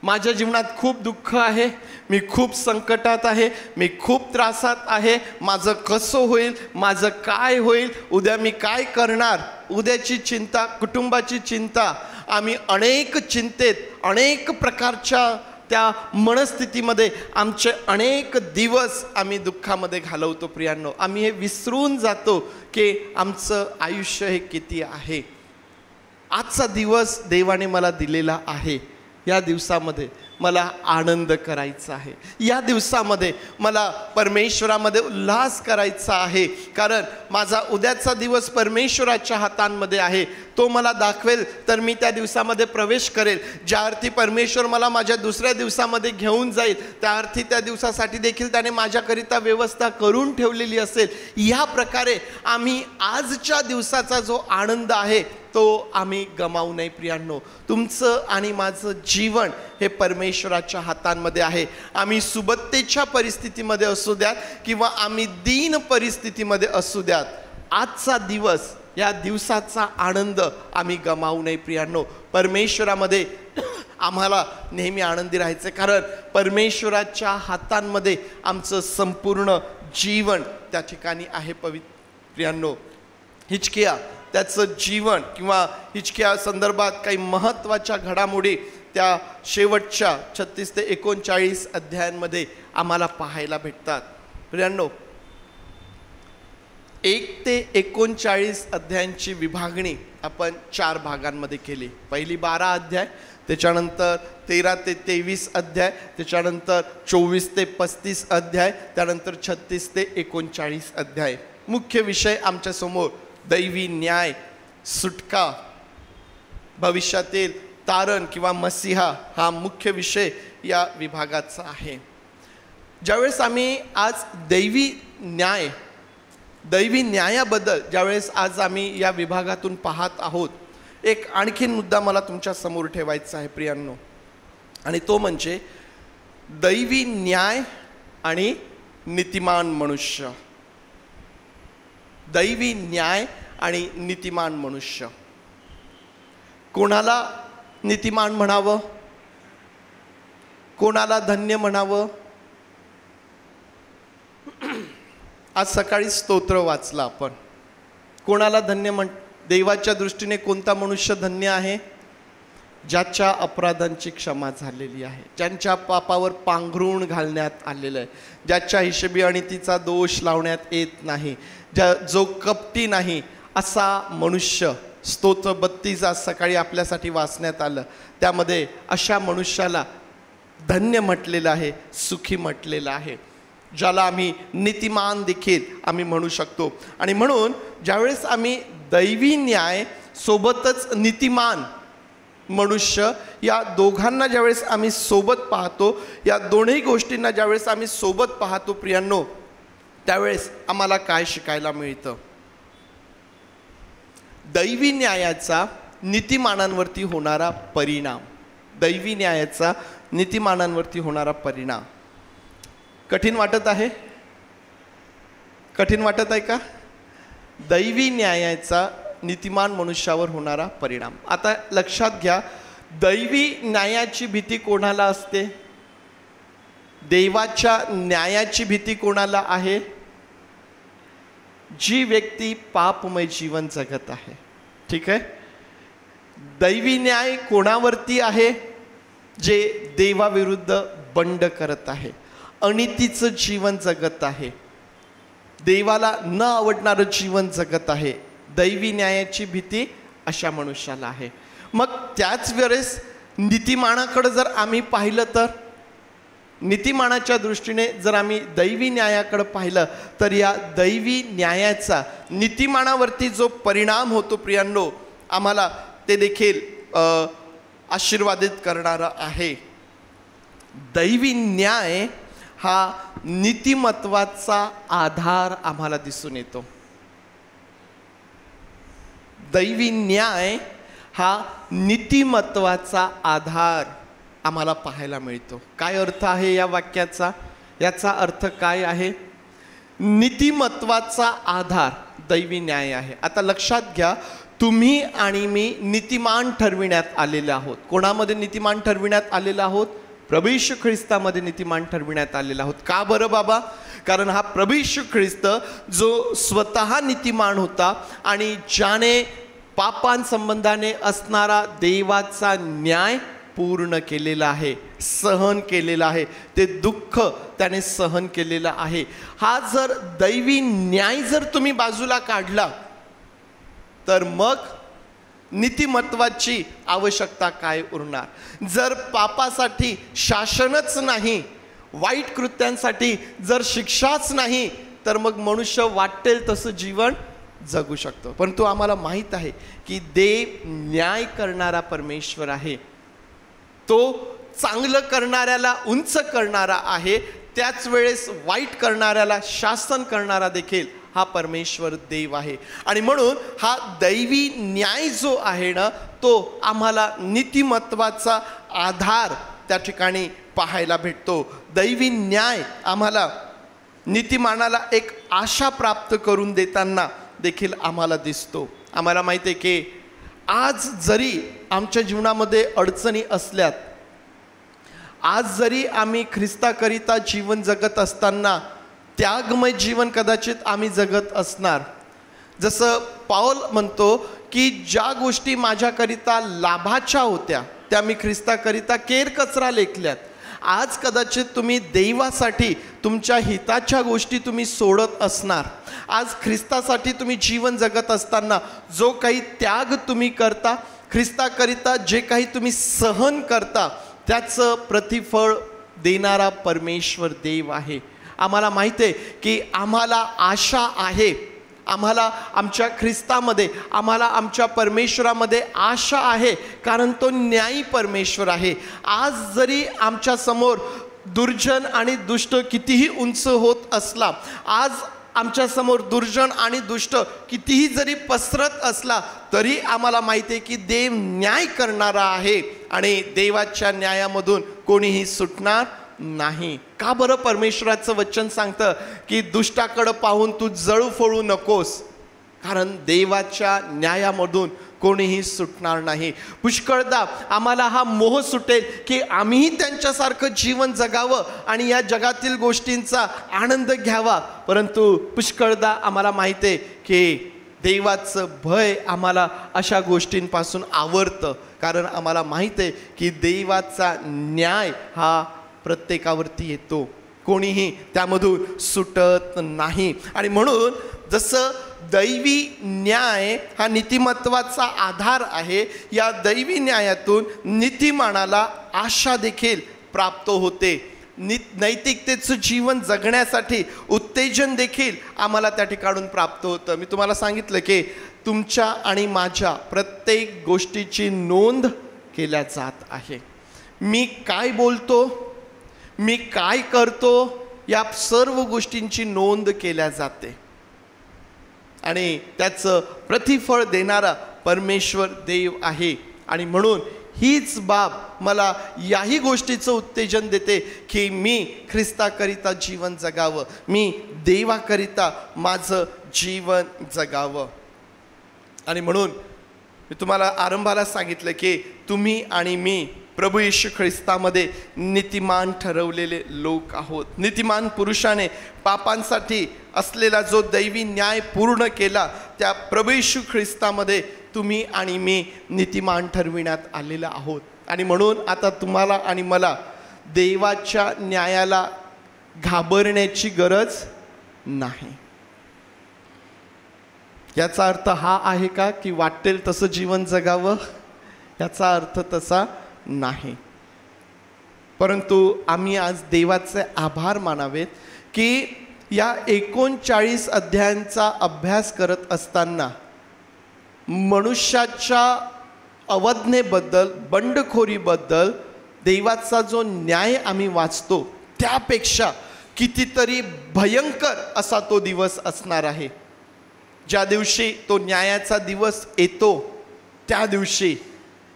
[SPEAKER 1] माझ्या जीवनात खूप दुःख आहे, मी खूप संकटात आहे, मी खूप त्रासात आहे, माझं कसं होईल, माझं काय होईल, उद्या मी काय करणार, उद्याची चिंता, कुटुंबाची चिंता. आम्ही अनेक चिंतेत, अनेक प्रकारच्या त्या मनस्थितीमध्ये आमचे अनेक दिवस आम्ही दुःखामध्ये घालवतो. प्रियांनो, आम्ही हे विसरून जातो की आमचं आयुष्य हे किती आहे. आजचा दिवस देवाने मला दिलेला आहे. या दिवसामध्ये मला आनंद करायचा आहे. या दिवसामध्ये मला परमेश्वरामध्ये उल्हास करायचा आहे, कारण माझा उद्याचा दिवस परमेश्वराच्या हातांमध्ये आहे. तो मला दाखवेल तर मी त्या दिवसामध्ये प्रवेश करेल. ज्या अर्थी परमेश्वर मला माझ्या दुसऱ्या दिवसामध्ये घेऊन जाईल, त्या अर्थी त्या दिवसासाठी देखील त्याने माझ्याकरिता व्यवस्था करून ठेवलेली असेल. या प्रकारे आम्ही आजच्या दिवसाचा जो आनंद आहे तो आम्ही गमावू नये. प्रियांनो, तुमचं आणि माझं जीवन हे परमेश्वराच्या हातांमध्ये आहे. आम्ही सुबत्तेच्या परिस्थितीमध्ये असू द्यात किंवा आम्ही दीन परिस्थितीमध्ये असू द्यात, आजचा दिवस, या दिवसाचा आनंद आम्ही गमावू नये. प्रियांनो, परमेश्वरामध्ये आम्हाला नेहमी आनंदी राहायचं, कारण परमेश्वराच्या हातांमध्ये आमचं संपूर्ण जीवन त्या ठिकाणी आहे. प्रियांनो, हिजकिया त्याचं जीवन किंवा हिजकिया संदर्भात काही महत्त्वाच्या घडामोडी त्या शेवटच्या 36 ते 39 अध्यायांमध्ये आम्हाला पाहायला भेटतात. प्रियांनो, 1 ते 39 अध्यायांची विभागणी आपण 4 भागांमध्ये केली. पहिली 12 अध्याय, त्याच्यानंतर 13 ते 23 अध्याय, त्याच्यानंतर 24 ते 35 अध्याय, त्यानंतर 36 ते 39 अध्याय. मुख्य विषय आमच्यासमोर दैवी न्याय, सुटका, भविष्यातील तारण किंवा मसीहा हा मुख्य विषय या विभागाचा आहे. ज्यावेळेस आम्ही आज दैवी न्यायाबद्दल ज्यावेळेस आज आम्ही या विभागातून पाहत आहोत, एक आणखीन मुद्दा मला तुमच्या समोर ठेवायचा आहे प्रियांनो, आणि तो म्हणजे दैवी न्याय आणि नीतिमान मनुष्य. दैवी न्याय आणि नीतिमान मनुष्य. कोणाला नीतिमान म्हणावं, कोणाला धन्य म्हणावं? आज सकाळी स्तोत्र वाचला आपण. कोणाला धन्य देवाच्या दृष्टीने कोणता मनुष्य धन्य आहे? ज्याच्या अपराधांची क्षमा झालेली आहे, ज्यांच्या पापावर पांघरूण घालण्यात आलेलं आहे, ज्याच्या हिशेबी आणि तिचा दोष लावण्यात येत नाही, जो कपटी नाही, असा मनुष्य. स्तोत्र 32 आज सकाळी आपल्यासाठी वाचण्यात आलं. त्यामध्ये अशा मनुष्याला धन्य म्हटलेलं आहे, सुखी म्हटलेलं आहे, ज्याला आम्ही नीतिमान देखील आम्ही म्हणू शकतो. आणि म्हणून ज्यावेळेस आम्ही दैवी न्याय सोबतच नीतिमान मनुष्य या दोघांना ज्यावेळेस आम्ही सोबत पाहतो, या दोन्ही गोष्टींना ज्यावेळेस आम्ही सोबत पाहतो प्रियांनो, त्यावेळेस आम्हाला काय शिकायला मिळतं? दैवी न्यायाचा नीतिमानांवरती होणारा परिणाम. दैवी न्यायाचा नीतिमानांवरती होणारा परिणाम. कठीण वाटत आहे? कठीण वाटत आहे का? दैवी न्यायाचा नीतिमान मनुष्यावर होणारा परिणाम. आता लक्षात घ्या, दैवी न्यायाची भीती कोणाला असते? देवाच्या न्यायाची भीती कोणाला आहे? जी व्यक्ती पापमय जीवन जगत आहे. ठीक आहे. दैवी न्याय कोणावरती आहे? जे देवाविरुद्ध बंड करत आहे, अनितीचं जीवन जगत आहे, देवाला न आवडणारं जीवन जगत आहे. दैवी न्यायाची भीती अशा मनुष्याला आहे. मग त्याच वेळेस नीतिमानाकडे जर आम्ही पाहिलं तर, नीतिमानाच्या दृष्टीने जर आम्ही दैवी न्यायाकडे पाहिलं तर या दैवी न्यायाचा नीतिमानावरती जो परिणाम होतो प्रियांनो, आम्हाला ते देखील आशीर्वादित करणारा आहे. दैवी न्याय हा नीतिमत्वाचा आधार आम्हाला दिसून येतो. दैवी न्याय हा नीतिमत्वाचा आधार आम्हाला पाहायला मिळतो. काय अर्थ आहे या वाक्याचा? याचा अर्थ काय आहे? नीतिमत्वाचा आधार दैवी न्याय आहे. आता लक्षात घ्या, तुम्ही आणि मी नीतिमान ठरविण्यात आलेले आहोत. कोणामध्ये नीतिमान ठरविण्यात आलेले आहोत? प्रभू येशू ख्रिस्तामध्ये नीतिमान ठरविण्यात आलेला आहोत. का बरं बाबा? कारण हा प्रभू येशू ख्रिस्त जो स्वतः नीतिमान होता आणि ज्याने पापांसंबंधाने असणारा देवाचा न्याय पूर्ण केलेला आहे, सहन केलेला आहे, ते दुःख त्याने सहन केलेलं आहे. हा जर दैवी न्याय जर तुम्ही बाजूला काढला तर मग नीतिमत्वाची आवश्यकता काय उरणार? जर पापासाठी शासनच नाही, वाईट कृत्यांसाठी जर शिक्षाच नाही, तर मग मनुष्य वाटेल तसं जीवन जगू शकतो. परंतु आम्हाला माहीत आहे की देव न्याय करणारा परमेश्वर आहे. तो चांगलं करणाऱ्याला उंच करणारा आहे, त्याच वेळेस वाईट करणाऱ्याला शासन करणारा देखील हा परमेश्वर देव आहे. आणि म्हणून हा दैवी न्याय जो आहे ना, तो आम्हाला नीतिमत्वाचा आधार त्या ठिकाणी पाहायला भेटतो. दैवी न्याय आम्हाला नीतिमानाला एक आशा प्राप्त करून देताना देखील आम्हाला दिसतो. आम्हाला माहिती आहे की आज जरी आमच्या जीवनामध्ये अडचणी असल्यात, आज जरी आम्ही ख्रिस्ताकरिता जीवन जगत असताना त्यागमय जीवन कदाचित आम्ही जगत असणार. जसं पाऊल म्हणतो की ज्या गोष्टी माझ्याकरिता लाभाच्या होत्या त्या मी ख्रिस्ताकरिता केर कचरा लेखल्यात. आज कदाचित तुम्ही देवासाठी तुमच्या हिताच्या गोष्टी तुम्ही सोडत असणार. आज ख्रिस्तासाठी तुम्ही जीवन जगत असताना जो काही त्याग तुम्ही करता, ख्रिस्ताकरिता जे काही तुम्ही सहन करता, त्याचं प्रतिफळ देणारा परमेश्वर देव आहे. आम्हाला माहिती आहे की आम्हाला आशा आहे, आम्हाला आमच्या ख्रिस्तामध्ये, आम्हाला आमच्या परमेश्वरामध्ये आशा आहे, कारण तो न्यायी परमेश्वर आहे. आज जरी आमच्या समोर दुर्जन आणि दुष्ट कितीही उंच होत असला, आज आमच्या समोर दुर्जन आणि दुष्ट कितीही जरी पसरत असला, तरी आम्हाला माहिती आहे की देव न्याय करणारा आहे आणि देवाच्या न्यायामधून कोणीही सुटणार नाही. का बरं परमेश्वराचं वचन सांगतं की दुष्टाकडं पाहून तू जळफळू नकोस, कारण देवाच्या न्यायामधून कोणीही सुटणार नाही. पुष्कळदा आम्हाला हा मोह सुटेल की आम्हीही त्यांच्यासारखं जीवन जगावं आणि या जगातील गोष्टींचा आनंद घ्यावा, परंतु पुष्कळदा आम्हाला माहिती आहे की देवाचं भय आम्हाला अशा गोष्टींपासून आवरतं, कारण आम्हाला माहीत आहे की देवाचा न्याय हा प्रत्येकावरती येतो, कोणीही त्यामधून सुटत नाही. आणि म्हणून जसं दैवी न्याय हा नीतिमत्वाचा आधार आहे, या दैवी न्यायातून नीतिमानाला आशा देखील प्राप्त होते. नैतिकतेचं जीवन जगण्यासाठी उत्तेजन देखील आम्हाला त्या ठिकाणून प्राप्त होतं. मी तुम्हाला सांगितलं की तुमच्या आणि माझ्या प्रत्येक गोष्टीची नोंद केल्या जात आहे. मी काय बोलतो, मी काय करतो, या सर्व गोष्टींची नोंद केल्या जाते आणि त्याचं प्रतिफळ देणारा परमेश्वर देव आहे. आणि म्हणून हीच बाब मला याही गोष्टीचं उत्तेजन देते की मी ख्रिस्ताकरिता जीवन जगावं, मी देवाकरिता माझं जीवन जगावं. आणि म्हणून मी तुम्हाला आरंभाला सांगितलं की तुम्ही आणि मी प्रभू येशू ख्रिस्तामध्ये नीतिमान ठरवलेले लोक आहोत. नीतिमान पुरुषाने पापांसाठी असलेला जो दैवी न्याय पूर्ण केला, त्या प्रभू येशू ख्रिस्तामध्ये तुम्ही आणि मी नीतिमान ठरविण्यात आलेला आहोत. आणि म्हणून आता तुम्हाला आणि मला देवाच्या न्यायाला घाबरण्याची गरज नाही. याचा अर्थ हा आहे का की वाटेल तसं जीवन जगावं? याचा अर्थ तसा नाही. परंतु आम्ही आज देवाचे आभार मानावेत की या 39 अध्यायांचा अभ्यास करत असताना मनुष्याच्या अवज्ञेबद्दल, बंडखोरीबद्दल देवाचा जो न्याय आम्ही वाचतो, त्यापेक्षा कितीतरी भयंकर असा तो दिवस असणार आहे. ज्या दिवशी तो न्यायाचा दिवस येतो, त्या दिवशी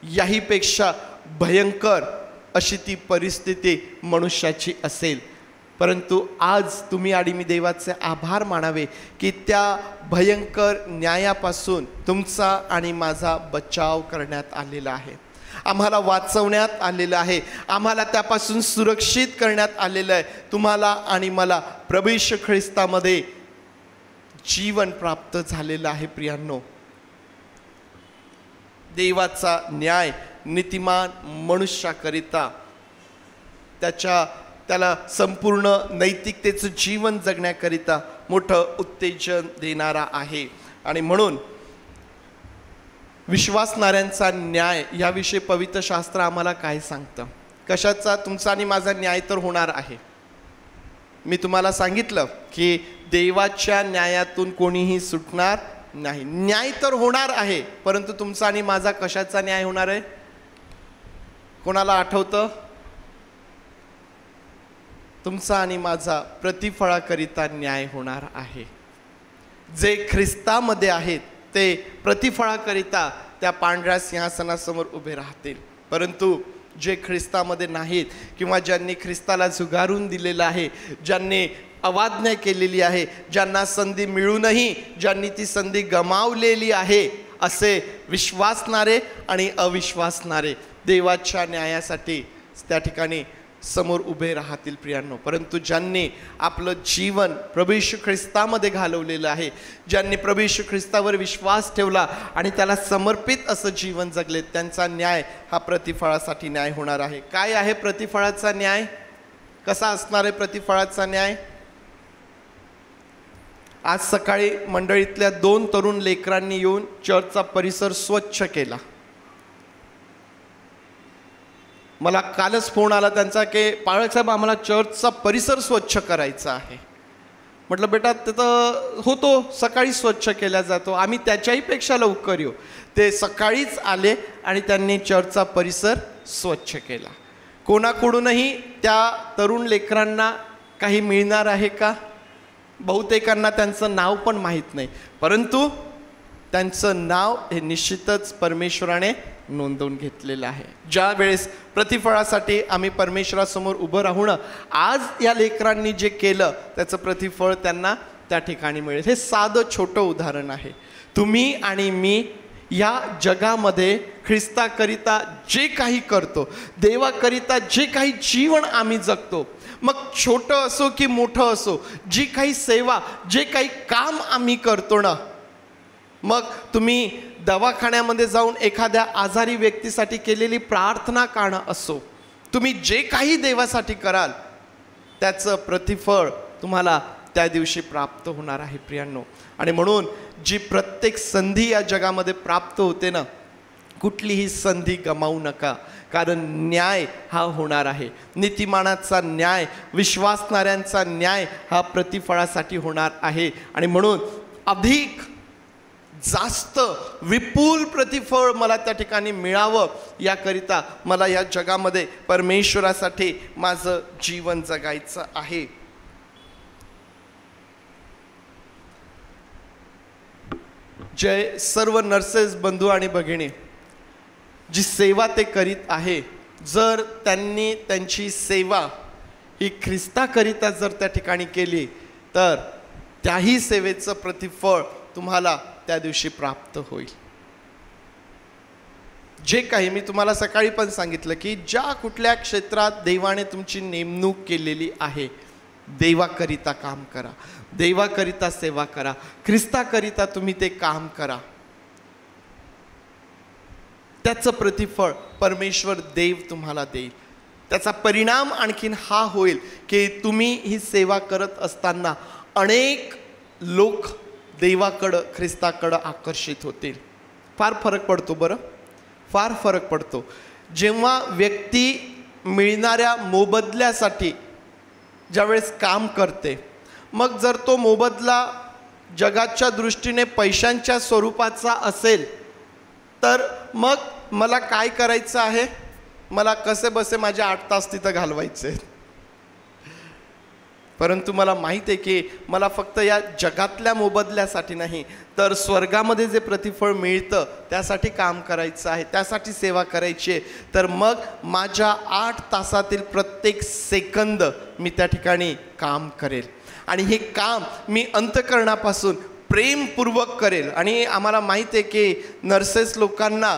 [SPEAKER 1] याहीपेक्षा भयंकर अशी ती परिस्थिती मनुष्याची असेल. परंतु आज तुम्ही आणि मी देवाचे आभार मानावे की त्या भयंकर न्यायापासून तुमचा आणि माझा बचाव करण्यात आलेला आहे, आम्हाला वाचवण्यात आलेलं आहे, आम्हाला त्यापासून सुरक्षित करण्यात आलेलं आहे. तुम्हाला आणि मला प्रभू येशू ख्रिस्तामध्ये जीवन प्राप्त झालेलं आहे. प्रियांनो, देवाचा न्याय नीतिमान मनुष्याकरिता त्याला संपूर्ण नैतिकतेचं जीवन जगण्याकरिता मोठं उत्तेजन देणारा आहे. आणि म्हणून विश्वासणाऱ्यांचा न्याय याविषयी पवित्र शास्त्र आम्हाला काय सांगतं? कशाचा? तुमचा आणि माझा न्याय तर होणार आहे. मी तुम्हाला सांगितलं की देवाच्या न्यायातून कोणीही सुटणार नाही. न्याय तर होणार आहे, परंतु तुमचा आणि माझा कशाचा न्याय होणार आहे? कोणाला आठवतं? तुमचा आणि माझा प्रतिफळाकरिता न्याय होणार आहे. जे ख्रिस्तामध्ये आहेत ते प्रतिफळाकरिता त्या पांढऱ्या सिंहासनासमोर उभे राहतील. परंतु जे ख्रिस्तामध्ये नाहीत किंवा ज्यांनी ख्रिस्ताला झुगारून दिलेलं आहे, ज्यांनी अवाज्ञा केलेली आहे, ज्यांना संधी मिळूनही ज्यांनी ती संधी गमावलेली आहे, असे विश्वासणारे आणि अविश्वासणारे देवाच्या न्यायासाठी त्या ठिकाणी समोर उभे राहतील. प्रियांनो, परंतु ज्यांनी आपलं जीवन प्रभू येशू ख्रिस्तामध्ये घालवलेलं आहे, ज्यांनी प्रभू येशू ख्रिस्तावर विश्वास ठेवला आणि त्याला समर्पित असं जीवन जगले, त्यांचा न्याय हा प्रतिफळासाठी न्याय होणार आहे. काय आहे प्रतिफळाचा न्याय? कसा असणार आहे प्रतिफळाचा न्याय? आज सकाळी मंडळीतल्या 2 तरुण लेकरांनी येऊन चर्चचा परिसर स्वच्छ केला. मला कालच फोन आला त्यांचा की पाळक साहेब, आम्हाला चर्चचा परिसर स्वच्छ करायचा आहे. म्हटलं बेटा ते तर होतो, सकाळी स्वच्छ केला जातो, आम्ही त्याच्याही पेक्षा लवकर येऊ. ते सकाळीच आले आणि त्यांनी चर्चचा परिसर स्वच्छ केला. कोणाकडूनही त्या तरुण लेकरांना काही मिळणार आहे का? बहुतेकांना त्यांचं नाव पण माहीत नाही, परंतु त्यांचं नाव हे निश्चितच परमेश्वराने नोंदवून घेतलेलं आहे. ज्या वेळेस प्रतिफळासाठी आम्ही परमेश्वरासमोर उभं राहून आज या लेकरांनी जे केलं त्याचं प्रतिफळ त्यांना त्या ठिकाणी मिळेल. हे साधं छोटं उदाहरण आहे. तुम्ही आणि मी या जगामध्ये ख्रिस्ताकरिता जे काही करतो, देवाकरिता जे काही जीवन आम्ही जगतो, मग छोटं असो की मोठं असो, जी काही सेवा, जे काही काम आम्ही करतो ना, मग तुम्ही दवाखान्यामध्ये जाऊन एखाद्या आजारी व्यक्तीसाठी केलेली प्रार्थना करणं असो, तुम्ही जे काही देवासाठी कराल त्याचं प्रतिफळ तुम्हाला त्या दिवशी प्राप्त होणार आहे प्रियांनो. आणि म्हणून जी प्रत्येक संधी या जगामध्ये प्राप्त होते ना, कुठलीही संधी गमावू नका, कारण न्याय हा होणार आहे. नीतिमानाचा न्याय, विश्वासणाऱ्यांचा न्याय हा प्रतिफळासाठी होणार आहे. आणि म्हणून अधिक जास्त विपुल प्रतिफळ मला त्या ठिकाणी मिळावं याकरिता मला या जगामध्ये परमेश्वरासाठी माझं जीवन जगायचं आहे. जय सर्व नर्सेस बंधू आणि भगिनी, जी सेवा ते करीत आहे, जर त्यांनी त्यांची सेवा ही ख्रिस्ताकरिता जर त्या ठिकाणी केली तर त्याही सेवेचं प्रतिफळ तुम्हाला त्या दिवशी प्राप्त होईल. जे काही मी तुम्हाला सकाळी पण सांगितलं की ज्या कुठल्या क्षेत्रात देवाने तुमची नेमणूक केलेली आहे, देवाकरिता काम करा, देवाकरिता सेवा करा, ख्रिस्ताकरिता तुम्ही ते काम करा. त्याचं प्रतिफळ परमेश्वर देव तुम्हाला देईल. त्याचा परिणाम आणखीन हा होईल की तुम्ही ही सेवा करत असताना अनेक लोक देवाकडं, ख्रिस्ताकडं आकर्षित होतील. फार फरक पडतो बरं, फार फरक पडतो. जेव्हा व्यक्ती मिळणाऱ्या मोबदल्यासाठी ज्यावेळेस काम करते, मग जर तो मोबदला जगाच्या दृष्टीने पैशांच्या स्वरूपाचा असेल तर मग मला काय करायचं आहे, मला कसे बसे माझे 8 तास तिथं घालवायचे. परंतु मला माहीत आहे की मला फक्त या जगातल्या मोबदल्यासाठी नाही तर स्वर्गामध्ये जे प्रतिफळ मिळतं त्यासाठी काम करायचं आहे, त्यासाठी सेवा करायची आहे. तर मग माझ्या 8 तासातील प्रत्येक सेकंद मी त्या ठिकाणी काम करेल आणि हे काम मी अंतःकरणापासून प्रेमपूर्वक करेल. आणि आम्हाला माहीत आहे की नर्सेस लोकांना,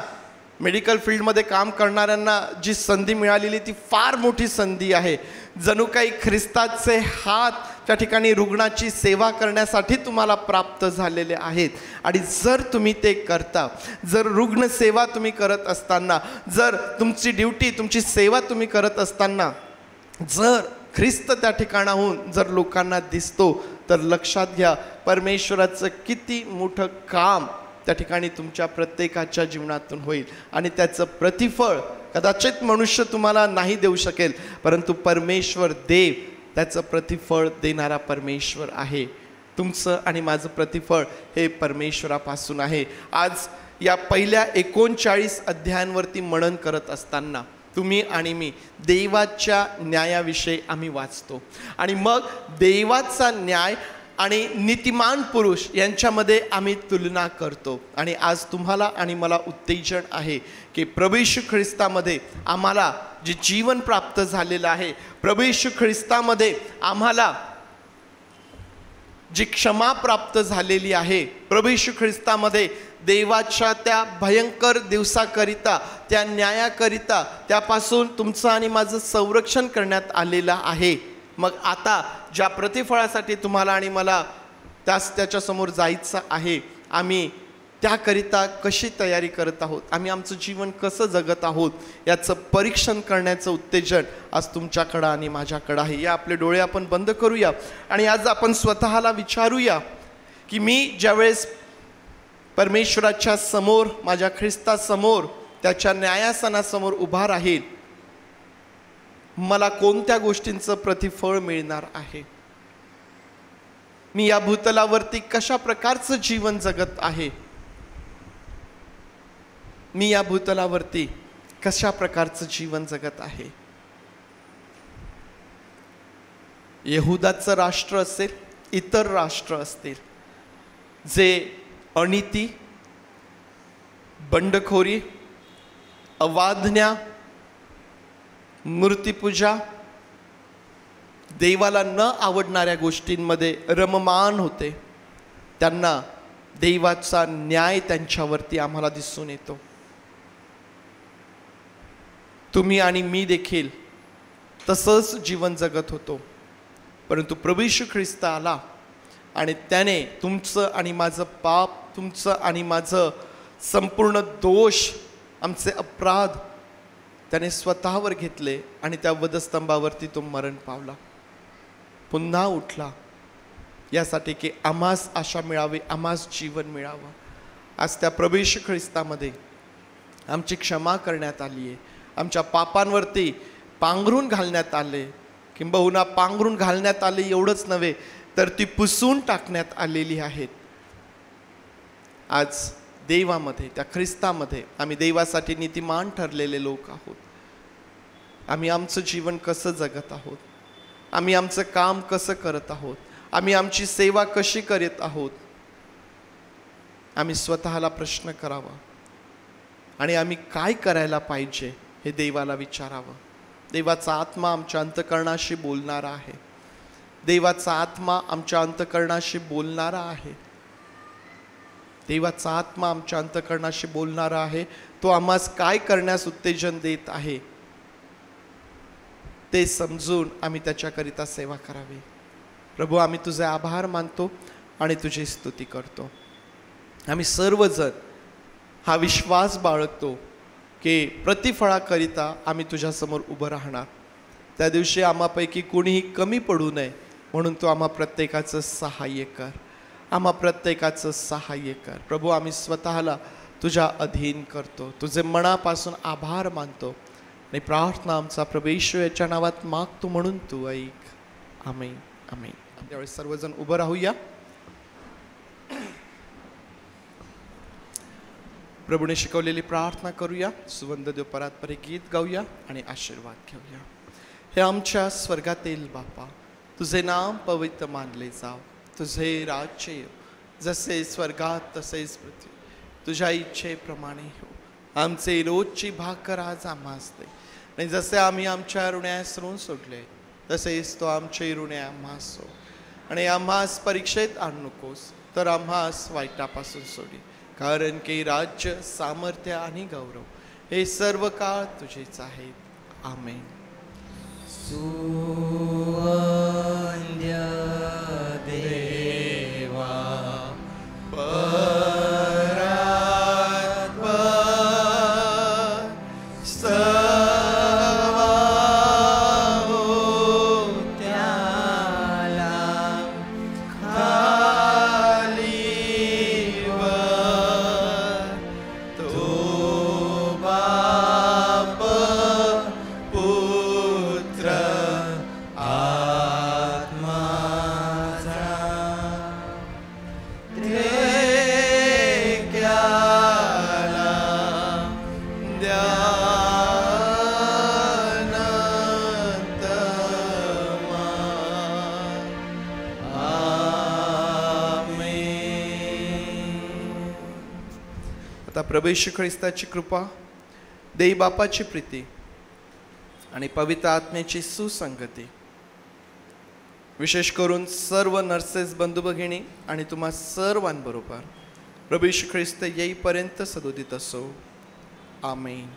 [SPEAKER 1] मेडिकल फील्डमध्ये काम करणाऱ्यांना जी संधी मिळालेली ती फार मोठी संधी आहे. जणू काही ख्रिस्ताचे हात त्या ठिकाणी रुग्णाची सेवा करण्यासाठी तुम्हाला प्राप्त झालेले आहेत. आणि जर तुम्ही ते करता, जर रुग्णसेवा तुम्ही करत असताना, जर तुमची ड्युटी, तुमची सेवा तुम्ही करत असताना जर ख्रिस्त त्या ठिकाणाहून जर लोकांना दिसतो, तर लक्षात घ्या परमेश्वराचं किती मोठं काम त्या ठिकाणी तुमच्या प्रत्येकाच्या जीवनातून होईल. आणि त्याचं प्रतिफळ कदाचित मनुष्य तुम्हाला नाही देऊ शकेल, परंतु परमेश्वर देव त्याचं प्रतिफळ देणारा परमेश्वर आहे. तुमचं आणि माझं प्रतिफळ हे परमेश्वरापासून आहे. आज या पहिल्या 39 अध्यायांवरती मनन करत असताना तुम्ही आणि मी देवाच्या न्यायाविषयी आम्ही वाचतो आणि मग देवाचा न्याय आणि नीतिमान पुरुष यांच्यामध्ये आम्ही तुलना करतो. आणि आज तुम्हाला आणि मला उत्तेजन आहे की प्रभू येशू ख्रिस्तामध्ये आम्हाला जे जीवन प्राप्त झालेलं आहे, प्रभू येशू ख्रिस्तामध्ये आम्हाला जी क्षमा प्राप्त झालेली आहे, प्रभू येशू ख्रिस्तामध्ये देवाच्या त्या भयंकर दिवसाकरिता, त्या न्यायाकरिता, त्यापासून तुमचं आणि माझं संरक्षण करण्यात आलेलं आहे. मग आता ज्या प्रतिफळासाठी तुम्हाला आणि मला त्याच्यासमोर जायचं आहे, आम्ही त्याकरिता कशी तयारी करत आहोत, आम्ही आमचं जीवन कसं जगत आहोत याचं परीक्षण करण्याचं उत्तेजन आज तुमच्याकडं आणि माझ्याकडं आहे. या आपले डोळे आपण बंद करूया आणि आज आपण स्वतःला विचारूया की मी ज्यावेळेस परमेश्वराच्या समोर, माझ्या ख्रिस्तासमोर, त्याच्या न्यायासनासमोर उभा राहील, मला कोणत्या गोष्टींचं प्रतिफळ मिळणार आहे. मी या भूतलावरती कशा प्रकारचं जीवन जगत आहे, मी या भूतलावरती कशा प्रकारचं जीवन जगत आहे. यहुदाचं राष्ट्र असेल, इतर राष्ट्र असतील, जे अनिती, बंडखोरी, अवाढन्या, मूर्तिपूजा, देवाला न आवडणाऱ्या गोष्टींमध्ये रममान होते, त्यांना देवाचा न्याय त्यांच्यावरती आम्हाला दिसून येतो. तुम्ही आणि मी देखील तसंच जीवन जगत होतो, परंतु प्रभू येशू ख्रिस्त आला आणि त्याने तुमचं आणि माझं पाप, तुमचं आणि माझं संपूर्ण दोष, आमचे अपराध त्याने स्वतःवर घेतले आणि त्या वधस्तंभावरती तो मरण पावला, पुन्हा उठला, यासाठी की आम्हास आशा मिळावी, आम्हास जीवन मिळावं. आज त्या प्रभू येशू ख्रिस्तामध्ये आमची क्षमा करण्यात आली आहे, आमच्या पापांवरती पांघरून घालण्यात आले, किंबहुना पांघरून घालण्यात आले एवढंच नव्हे तर ती पुसून टाकण्यात आलेली आहेत. आज देवामध्ये, त्या ख्रिस्तामध्ये आम्ही देवासाठी नीतिमान ठरलेले लोक आहोत. आम्ही आमचं जीवन कसं जगत आहोत, आम्ही आमचं काम कसं करत आहोत, आम्ही आमची सेवा कशी करत आहोत, आम्ही स्वतःला प्रश्न करावा आणि आम्ही काय करायला पाहिजे हे देवाला विचारावं. देवाचा आत्मा आमच्या अंतःकरणाशी बोलणारा आहे. देवाचा आत्मा आमच्या अंतःकरणाशी बोलणारा आहे. देवाचा आत्मा आमच्या अंतःकरणाशी बोलणारा आहे. तो आम्हास काय करण्यास उत्तेजन देत आहे ते समजून आम्ही त्याच्याकरिता सेवा करावी. प्रभू, आम्ही तुझे आभार मानतो आणि तुझी स्तुती करतो. आम्ही सर्वजण हा विश्वास बाळगतो की प्रतिफळाकरिता आम्ही तुझ्यासमोर उभं राहणार. त्या दिवशी आम्हापैकी कोणीही कमी पडू नये म्हणून तू आम्हा प्रत्येकाचं सहाय्य कर, आम्हा प्रत्येकाचं सहाय्य कर. प्रभू, आम्ही स्वतःला तुझ्या अधीन करतो, तुझे मनापासून आभार मानतो आणि प्रार्थना आमचा प्रभू येशू याच्या नावात मागतो म्हणून तू ऐक. आमेन, आमेन. त्यावेळेस सर्वजण उभं राहूया. प्रभूने शिकवलेली प्रार्थना करूया. सुवंद देव परात्परे गीत गाऊया आणि आशीर्वाद घेऊया. हे आमच्या स्वर्गातील बापा, तुझे नाम पवित्र मानले जाव, तुझे राज्य येव, जसे स्वर्गात तसेच पृथ्वी, तुझ्या इच्छेप्रमाणे हो. आमचे रोजची भाकर आज आम्हास दे, आणि जसे आम्ही आमच्या ऋण्यास ऋण सोडले तसेच तो आमचे ऋणे आम्हास हो. आणि आम्हास परीक्षेत आणू नकोस, तर आम्हास वाईटापासून सोडी, कारण की राज्य, सामर्थ्य आणि गौरव हे सर्व काळ तुझेच आहेत. आमेन.
[SPEAKER 2] देवा
[SPEAKER 1] प्रभू येशू ख्रिस्ताची कृपा, देव बापाची प्रीती आणि पवित्र आत्म्याची सुसंगती विशेष करून सर्व नर्सेस बंधू भगिनी आणि तुम्हा सर्वांबरोबर प्रभू येशू ख्रिस्त येईपर्यंत सदोदित असो. आमेन.